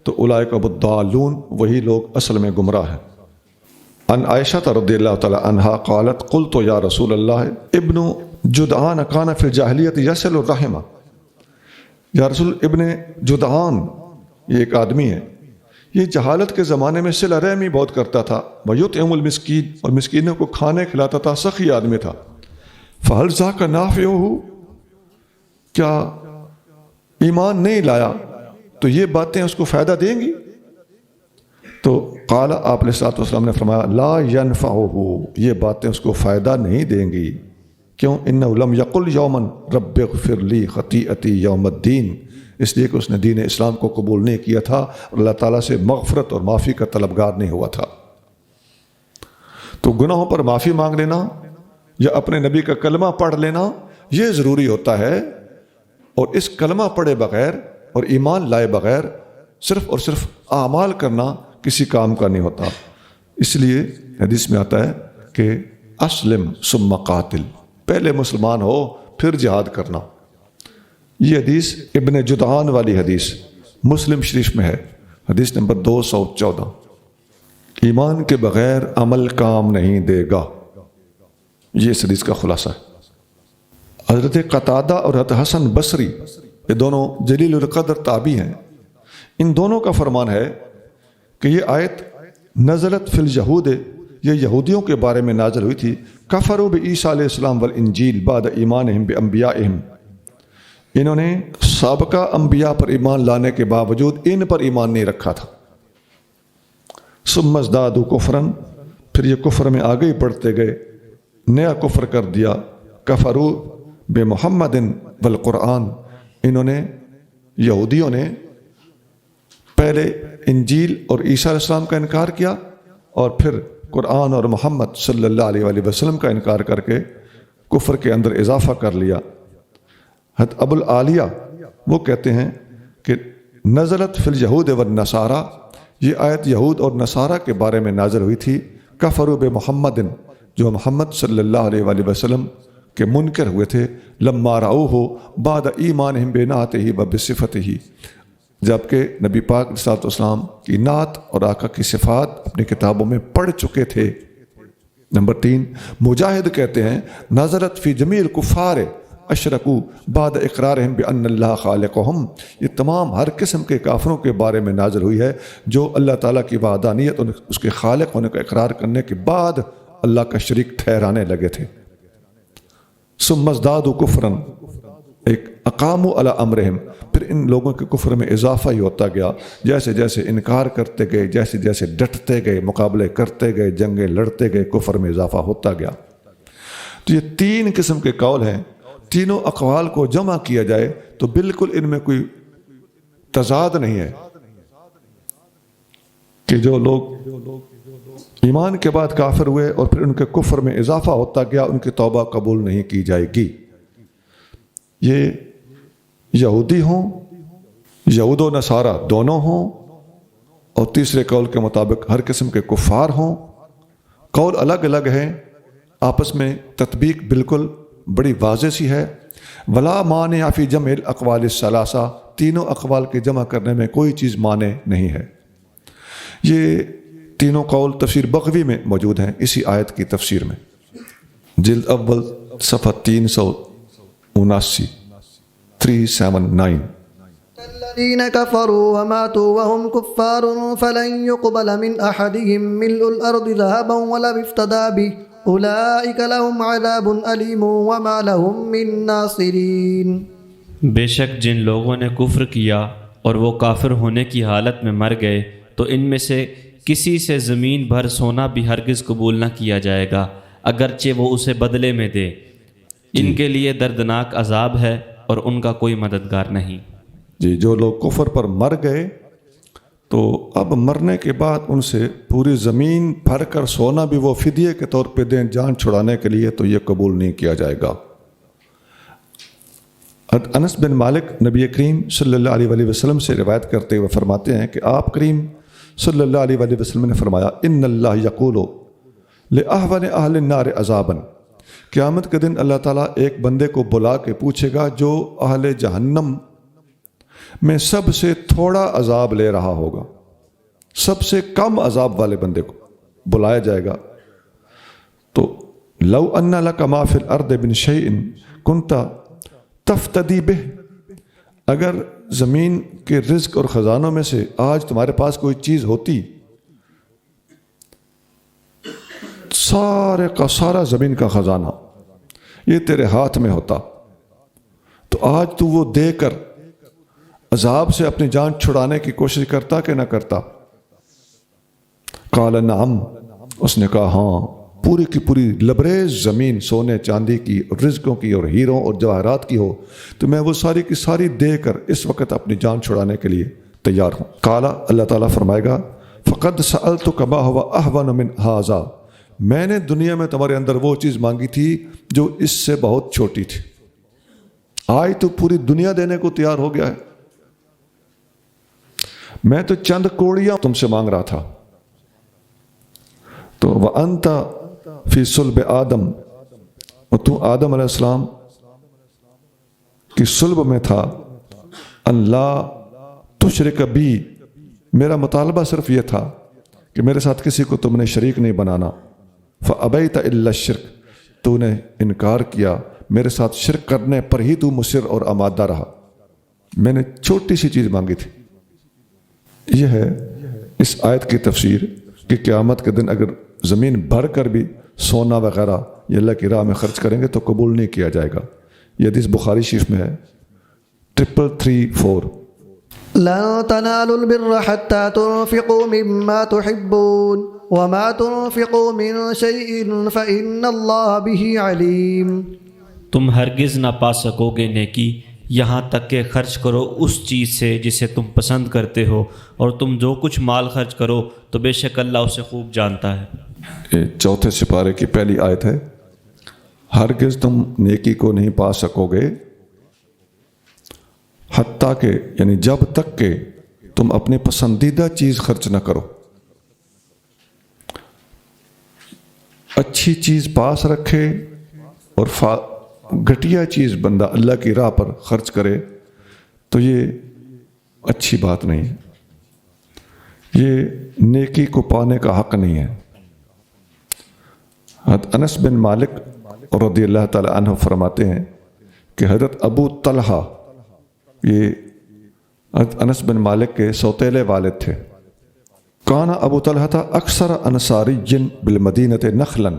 تو اولئک هم الضالون، وہی لوگ اصل میں گمراہ ہیں۔ ان عائشہ رضی اللہ تعالی عنہا قالت قلت یا رسول اللہ ابن جدعان کان فی الجاہلیت یصل الرحم، یا رسول ابن جدعان یہ ایک آدمی ہے، یہ جہالت کے زمانے میں صلہ رحمی بہت کرتا تھا، ویطعم المسکین، اور مسکینوں کو کھانے کھلاتا تھا، سخی آدمی تھا۔ فہل ذاک نافع، کیا ایمان نہیں لایا تو یہ باتیں اس کو فائدہ دیں گی؟ تو قال آپ علیہ الصلوۃ والسلام نے فرمایا لا ینفعہ، یہ باتیں اس کو فائدہ نہیں دیں گی. کیوں؟ انہ لم یقل یوما رب اغفر لی خطیئتی یوم الدین، اس لیے کہ اس نے دین اسلام کو قبول نہیں کیا تھا، اللہ تعالیٰ سے مغفرت اور معافی کا طلبگار نہیں ہوا تھا. تو گناہوں پر معافی مانگ لینا یا اپنے نبی کا کلمہ پڑھ لینا یہ ضروری ہوتا ہے، اور اس کلمہ پڑھے بغیر اور ایمان لائے بغیر صرف اور صرف اعمال کرنا کسی کام کا نہیں ہوتا. اس لیے حدیث میں آتا ہے کہ اسلم ثم قاتل، پہلے مسلمان ہو پھر جہاد کرنا. یہ حدیث ابن جدعان والی حدیث مسلم شریف میں ہے، حدیث نمبر 214. ایمان کے بغیر عمل کام نہیں دے گا، یہ اس حدیث کا خلاصہ ہے. حضرت قتادہ اور حضرت حسن بصری، یہ دونوں جلیل القدر تابعی ہیں، ان دونوں کا فرمان ہے کہ یہ آیت نزلت فی الیہود، یہ یہودیوں کے بارے میں نازل ہوئی تھی. کفروا بعیسیٰ علیہ السلام والانجیل بعد ایمانہم بانبیائہم، انہوں نے سابقہ انبیاء پر ایمان لانے کے باوجود ان پر ایمان نہیں رکھا تھا. ثم ازدادوا کفرا، پھر یہ کفر میں آگے ہی بڑھتے گئے، نیا کفر کر دیا. کفروا بمحمد والقرآن، انہوں نے یہودیوں نے پہلے انجیل اور عیسیٰ علیہ السلام کا انکار کیا اور پھر قرآن اور محمد صلی اللہ علیہ وآلہ وسلم کا انکار کر کے کفر کے اندر اضافہ کر لیا. حضرت ابو العالیہ وہ کہتے ہیں کہ نزلت فی الیہود والنصارى، یہ آیت یہود اور نصارہ کے بارے میں نازل ہوئی تھی. کفروا بمحمد، جو محمد صلی اللہ علیہ وآلہ وسلم کے منکر ہوئے تھے. لما رأوہ بعد ایمانہم بنعتہ وبصفتہ، جبکہ نبی پاک صلی اللہ علیہ وسلم کی نعت اور آقا کی صفات اپنی کتابوں میں پڑھ چکے تھے. نمبر 3، مجاہد کہتے ہیں نزلت فی جمیع الکفار اشرکوا بعد اقرارہم بان اللہ خالقہم، یہ تمام ہر قسم کے کافروں کے بارے میں نازل ہوئی ہے جو اللہ تعالیٰ کی وحدانیت اور اس کے خالق ہونے کا اقرار کرنے کے بعد اللہ کا شریک ٹھہرانے لگے تھے. ثم ازدادوا کفرا، ایک اقاموا علی امرہم، پھر ان لوگوں کے کفر میں اضافہ ہی ہوتا گیا، جیسے جیسے انکار کرتے گئے، جیسے جیسے ڈٹتے گئے، مقابلے کرتے گئے، جنگیں لڑتے گئے، کفر میں اضافہ ہوتا گیا. تو یہ 3 قسم کے قول ہیں، تینوں اقوال کو جمع کیا جائے تو بالکل ان میں کوئی تضاد نہیں ہے کہ جو لوگ ایمان کے بعد کافر ہوئے اور پھر ان کے کفر میں اضافہ ہوتا گیا، ان کی توبہ قبول نہیں کی جائے گی. یہ یہودی ہوں، یہود و نصارہ دونوں ہوں، اور تیسرے قول کے مطابق ہر قسم کے کفار ہوں. قول الگ الگ ہیں، آپس میں تطبیق بالکل بڑی واضح سی ہے. ولا مانع فی جمع الاقوال الثلاثہ، تینوں اقوال کے جمع کرنے میں کوئی چیز مانع نہیں ہے. یہ تینوں قول تفسیر بغوی میں موجود ہیں، اسی آیت کی تفسیر میں، جلد اول صفحہ 379 379. الذين كفروا وماتوا وهم كفار فلن يقبل من أحدهم ملء الأرض ذهبا ولا افتدى به أولئك لهم عذاب أليم وما لهم من ناصرين. بے شک جن لوگوں نے کفر کیا اور وہ کافر ہونے کی حالت میں مر گئے تو ان میں سے کسی سے زمین بھر سونا بھی ہرگز قبول نہ کیا جائے گا اگرچہ وہ اسے بدلے میں دے. ان کے لیے دردناک عذاب ہے اور ان کا کوئی مددگار نہیں. جی، جو لوگ کفر پر مر گئے تو اب مرنے کے بعد ان سے پوری زمین بھر کر سونا بھی وہ فدیے کے طور پہ دیں جان چھڑانے کے لیے، تو یہ قبول نہیں کیا جائے گا. انس بن مالک نبی کریم صلی اللہ علیہ وآلہ وسلم سے روایت کرتے ہوئے فرماتے ہیں کہ آپ کریم صلی اللہ علیہ وآلہ وسلم نے فرمایا ان اللہ یقول لأہون اہل النار عذابا، قیامت کے دن اللہ تعالیٰ ایک بندے کو بلا کے پوچھے گا جو اہل جہنم میں سب سے تھوڑا عذاب لے رہا ہوگا، سب سے کم عذاب والے بندے کو بلایا جائے گا. تو لو ان لک ما فی الارض من شیء کنت تفتدی بہ، اگر زمین کے رزق اور خزانوں میں سے آج تمہارے پاس کوئی چیز ہوتی، سارے کا سارا زمین کا خزانہ یہ تیرے ہاتھ میں ہوتا، تو آج تو وہ دے کر عذاب سے اپنی جان چھڑانے کی کوشش کرتا کہ نہ کرتا؟ قال نعم، اس نے کہا ہاں، پوری کی پوری لبریز زمین سونے چاندی کی اور رزقوں کی اور ہیروں اور جواہرات کی ہو تو میں وہ ساری کی ساری دے کر اس وقت اپنی جان چھڑانے کے لیے تیار ہوں۔ قال، اللہ تعالیٰ فرمائے گا فقد سألتک ما هو اهون من هذا، میں نے دنیا میں تمہارے اندر وہ چیز مانگی تھی جو اس سے بہت چھوٹی تھی، آج تو پوری دنیا دینے کو تیار ہو گیا ہے، میں تو چند کوڑیاں تم سے مانگ رہا تھا۔ تو وَأَنْتَ فِي صُلْبِ آدم، اور تو آدم علیہ السلام کی صلب میں تھا، اللہ تشرک بی، میرا مطالبہ صرف یہ تھا کہ میرے ساتھ کسی کو تم نے شریک نہیں بنانا، فَأَبَيْتَ إِلَّا الشِّرْكَ، تو نے انکار کیا، میرے ساتھ شرک کرنے پر ہی تو مصر اور آمادہ رہا، میں نے چھوٹی سی چیز مانگی تھی۔ یہ ہے اس آیت کی تفسیر کہ قیامت کے دن اگر زمین بھر کر بھی سونا وغیرہ یہ اللہ کی راہ میں خرچ کریں گے تو قبول نہیں کیا جائے گا۔ یہ حدیث بخاری شریف میں ہے 3334۔ لن تنالوا البر حتى تنفقوا مما تحبون وما تنفقوا من شيء فإن الله به عليم۔ تم ہرگز نہ پا سکو گے نیکی یہاں تک کہ خرچ کرو اس چیز سے جسے تم پسند کرتے ہو، اور تم جو کچھ مال خرچ کرو تو بے شک اللہ اسے خوب جانتا ہے۔ یہ چوتھے سپارے کی پہلی آیت ہے، ہرگز تم نیکی کو نہیں پا سکو گے حتیٰ کہ، یعنی جب تک کہ تم اپنی پسندیدہ چیز خرچ نہ کرو۔ اچھی چیز پاس رکھے اور گھٹیا چیز بندہ اللہ کی راہ پر خرچ کرے تو یہ اچھی بات نہیں ہے، یہ نیکی کو پانے کا حق نہیں ہے۔ حضرت انس بن مالک رضی اللہ تعالی عنہ فرماتے ہیں کہ حضرت ابو طلحہ، یہ حضرت انس بن مالک کے سوتیلے والد تھے، کانا ابو طلحہ تھا اکثر انصاری بالمدینۃ نخلا،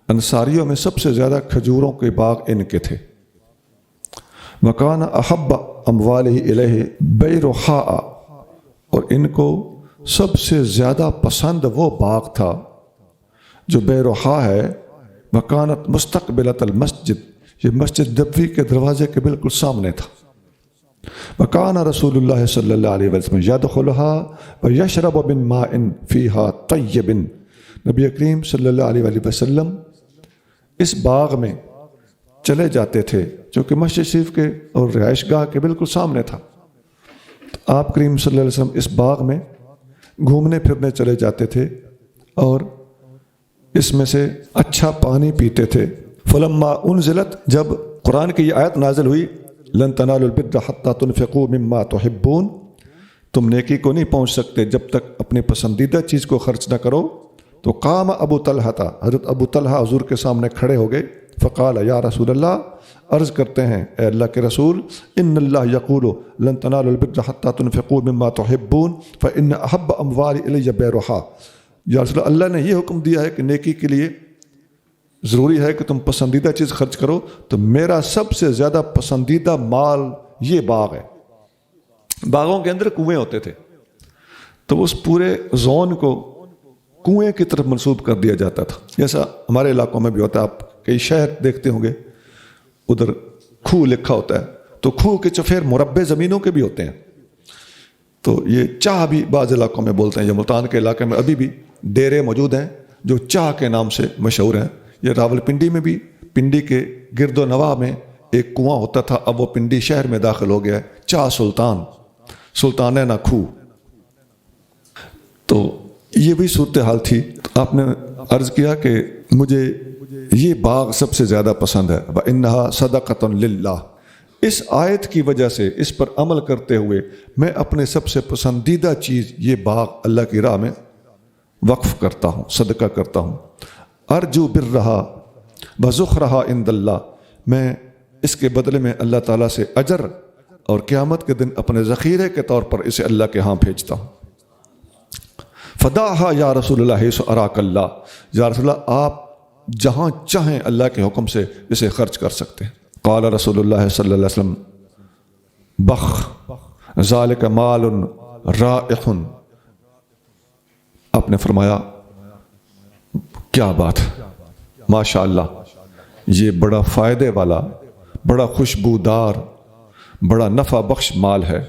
انصاریوں میں سب سے زیادہ کھجوروں کے باغ ان کے تھے۔ وکان احب اموالہ الیہ بیرحاء، اور ان کو سب سے زیادہ پسند وہ باغ تھا جو بیرحاء ہے، وکانت مستقبلۃ المسجد، یہ مسجد نبوی کے دروازے کے بالکل سامنے تھا۔ وکان رسول اللہ صلی اللہ علیہ وسلم یدخلها ویشرب من ماء فیها طیب، نبی کریم صلی اللہ علیہ وسلم اس باغ میں چلے جاتے تھے جو کہ مسجد شریف کے اور رہائش گاہ کے بالکل سامنے تھا۔ آپ کریم صلی اللہ علیہ وسلم اس باغ میں گھومنے پھرنے چلے جاتے تھے اور اس میں سے اچھا پانی پیتے تھے۔ فلما انزلت، جب قرآن کی یہ آیت نازل ہوئی، لن تنالوا البر حتى تنفقوا مما تحبون، تم نیکی کو نہیں پہنچ سکتے جب تک اپنی پسندیدہ چیز کو خرچ نہ کرو، تو قام ابو طلحہ تھا، حضرت ابو طلحہ حضور کے سامنے کھڑے ہو گئے۔ فقال یا رسول اللہ، عرض کرتے ہیں اے اللہ کے رسول، ان اللہ یقول لن تنالوا البر حتى تنفقوا مما تحبون فان احب اموال الی بیرحاء، یا رسول اللہ نے یہ حکم دیا ہے کہ نیکی کے لیے ضروری ہے کہ تم پسندیدہ چیز خرچ کرو، تو میرا سب سے زیادہ پسندیدہ مال یہ باغ ہے۔ باغوں کے اندر کنویں ہوتے تھے، تو اس پورے زون کو کنویں کی طرف منسوب کر دیا جاتا تھا، جیسا ہمارے علاقوں میں بھی ہوتا ہے۔ آپ کئی شہر دیکھتے ہوں گے ادھر کھو لکھا ہوتا ہے، تو کھو کے چفیر مربع زمینوں کے بھی ہوتے ہیں۔ تو یہ چاہ بھی بعض علاقوں میں بولتے ہیں، یہ ملتان کے علاقے میں ابھی بھی ڈیرے موجود ہیں جو چاہ کے نام سے مشہور ہیں۔ یہ راول پنڈی میں بھی، پنڈی کے گرد و نواح میں ایک کنواں ہوتا تھا، اب وہ پنڈی شہر میں داخل ہو گیا ہے، چاہ سلطان ہے نہ کھو۔ تو یہ بھی صورتحال تھی۔ آپ نے عرض کیا کہ مجھے یہ باغ سب سے زیادہ پسند ہے، وَإِنَّهَا صَدَقَةٌ لِلَّهِ، اس آیت کی وجہ سے اس پر عمل کرتے ہوئے میں اپنے سب سے پسندیدہ چیز یہ باغ اللہ کی راہ میں وقف کرتا ہوں، صدقہ کرتا ہوں۔ ارجو برها وزخرها عند اللہ، میں اس کے بدلے میں اللہ تعالیٰ سے اجر اور قیامت کے دن اپنے ذخیرے کے طور پر اسے اللہ کے ہاں بھیجتا ہوں۔ فداها یا رسول اللہ حیث اراک اللہ، یا رسول اللہ آپ جہاں چاہیں اللہ کے حکم سے اسے خرچ کر سکتے ہیں۔ قال رسول اللہ صلی اللہ علیہ وسلم بخ ذالک مال رائح. آپ نے فرمایا کیا بات، ماشاء اللہ، یہ بڑا فائدے والا، بڑا خوشبودار، بڑا نفع بخش مال ہے.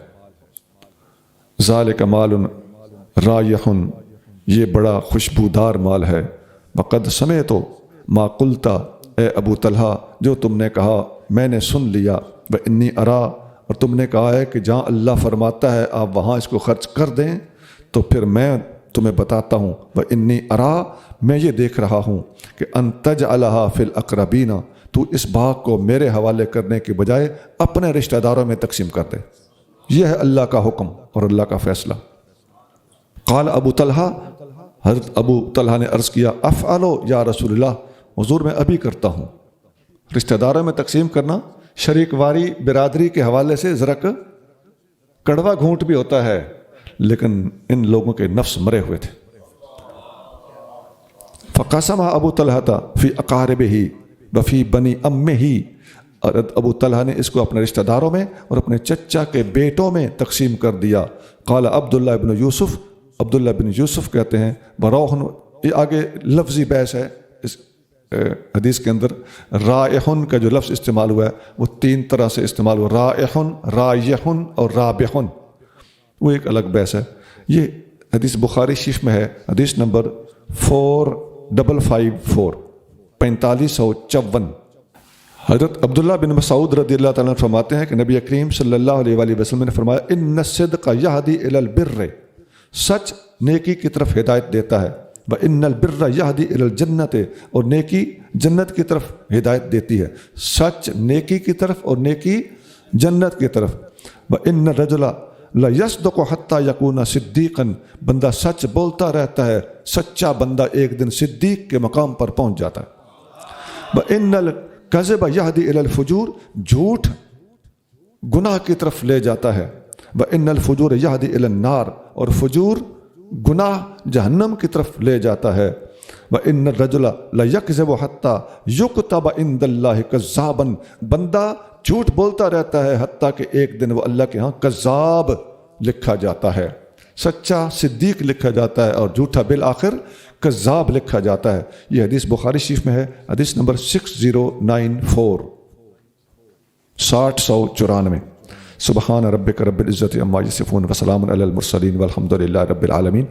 ذالک مال رائح، یہ بڑا خوشبودار مال ہے. وقد سمعت ما قلت، اے ابو طلحہ جو تم نے کہا میں نے سن لیا. وانی ارا، اور تم نے کہا ہے کہ جہاں اللہ فرماتا ہے آپ وہاں اس کو خرچ کر دیں، تو پھر میں تمہیں بتاتا ہوں. وانی ارا، میں یہ دیکھ رہا ہوں کہ ان تجعلھا فی الاقربین، تو اس باغ کو میرے حوالے کرنے کے بجائے اپنے رشتہ داروں میں تقسیم کر دے. یہ ہے اللہ کا حکم اور اللہ کا فیصلہ. قال ابو طلحہ، حضرت ابو طلحہ نے عرض کیا افعلو یا رسول اللہ، حضور میں ابھی کرتا ہوں. رشتہ داروں میں تقسیم کرنا شریک واری برادری کے حوالے سے ذرا کڑوا گھونٹ بھی ہوتا ہے، لیکن ان لوگوں کے نفس مرے ہوئے تھے. فقسم ابو طلحہ فی اقاربہ وفی بنی امہ، ابو طلحہ نے اس کو اپنے رشتہ داروں میں اور اپنے چچا کے بیٹوں میں تقسیم کر دیا. قال عبداللہ بن یوسف، عبداللہ بن یوسف کہتے ہیں بروحن، یہ آگے لفظی بحث ہے اس حدیث کے اندر. رائحن کا جو لفظ استعمال ہوا ہے وہ تین طرح سے استعمال ہوا، رائحن، رائحن اور رابحن، وہ ایک الگ بحث ہے. یہ حدیث بخاری شریف میں ہے، حدیث نمبر 4554 4554. حضرت عبداللہ بن مسعود رضی اللہ تعالیٰ عنہ فرماتے ہیں کہ نبی کریم صلی اللہ علیہ وآلہ وسلم نے فرمایا ان الصدق یہدی الی البر، سچ نیکی کی طرف ہدایت دیتا ہے. وان البر یہدی الی الجنت، اور نیکی جنت کی طرف ہدایت دیتی ہے. سچ نیکی کی طرف اور نیکی جنت کی طرف. وان الرجل لیصدق حتی یکون صدیقا، بندہ سچ بولتا رہتا ہے، سچا بندہ ایک دن صدیق کے مقام پر پہنچ جاتا ہے. وان الکذب یہدی الی الفجور، جھوٹ گناہ کی طرف لے جاتا ہے. وان الفجور یہدی الی النار، اور فجور گناہ جہنم کی طرف لے جاتا ہے. وان الرجل لیکذب حتی یکتب عند اللہ کذابا، بندہ جھوٹ بولتا رہتا ہے حتیٰ کہ ایک دن وہ اللہ کے ہاں کذاب لکھا جاتا ہے. سچا صدیق لکھا جاتا ہے اور جھوٹا بالآخر کذاب لکھا جاتا ہے. یہ حدیث بخاری شریف میں ہے، حدیث نمبر 6094 6094. سبحان ربک رب العزت عما یصفون وسلام علی المرسلین والحمد للہ رب العالمین.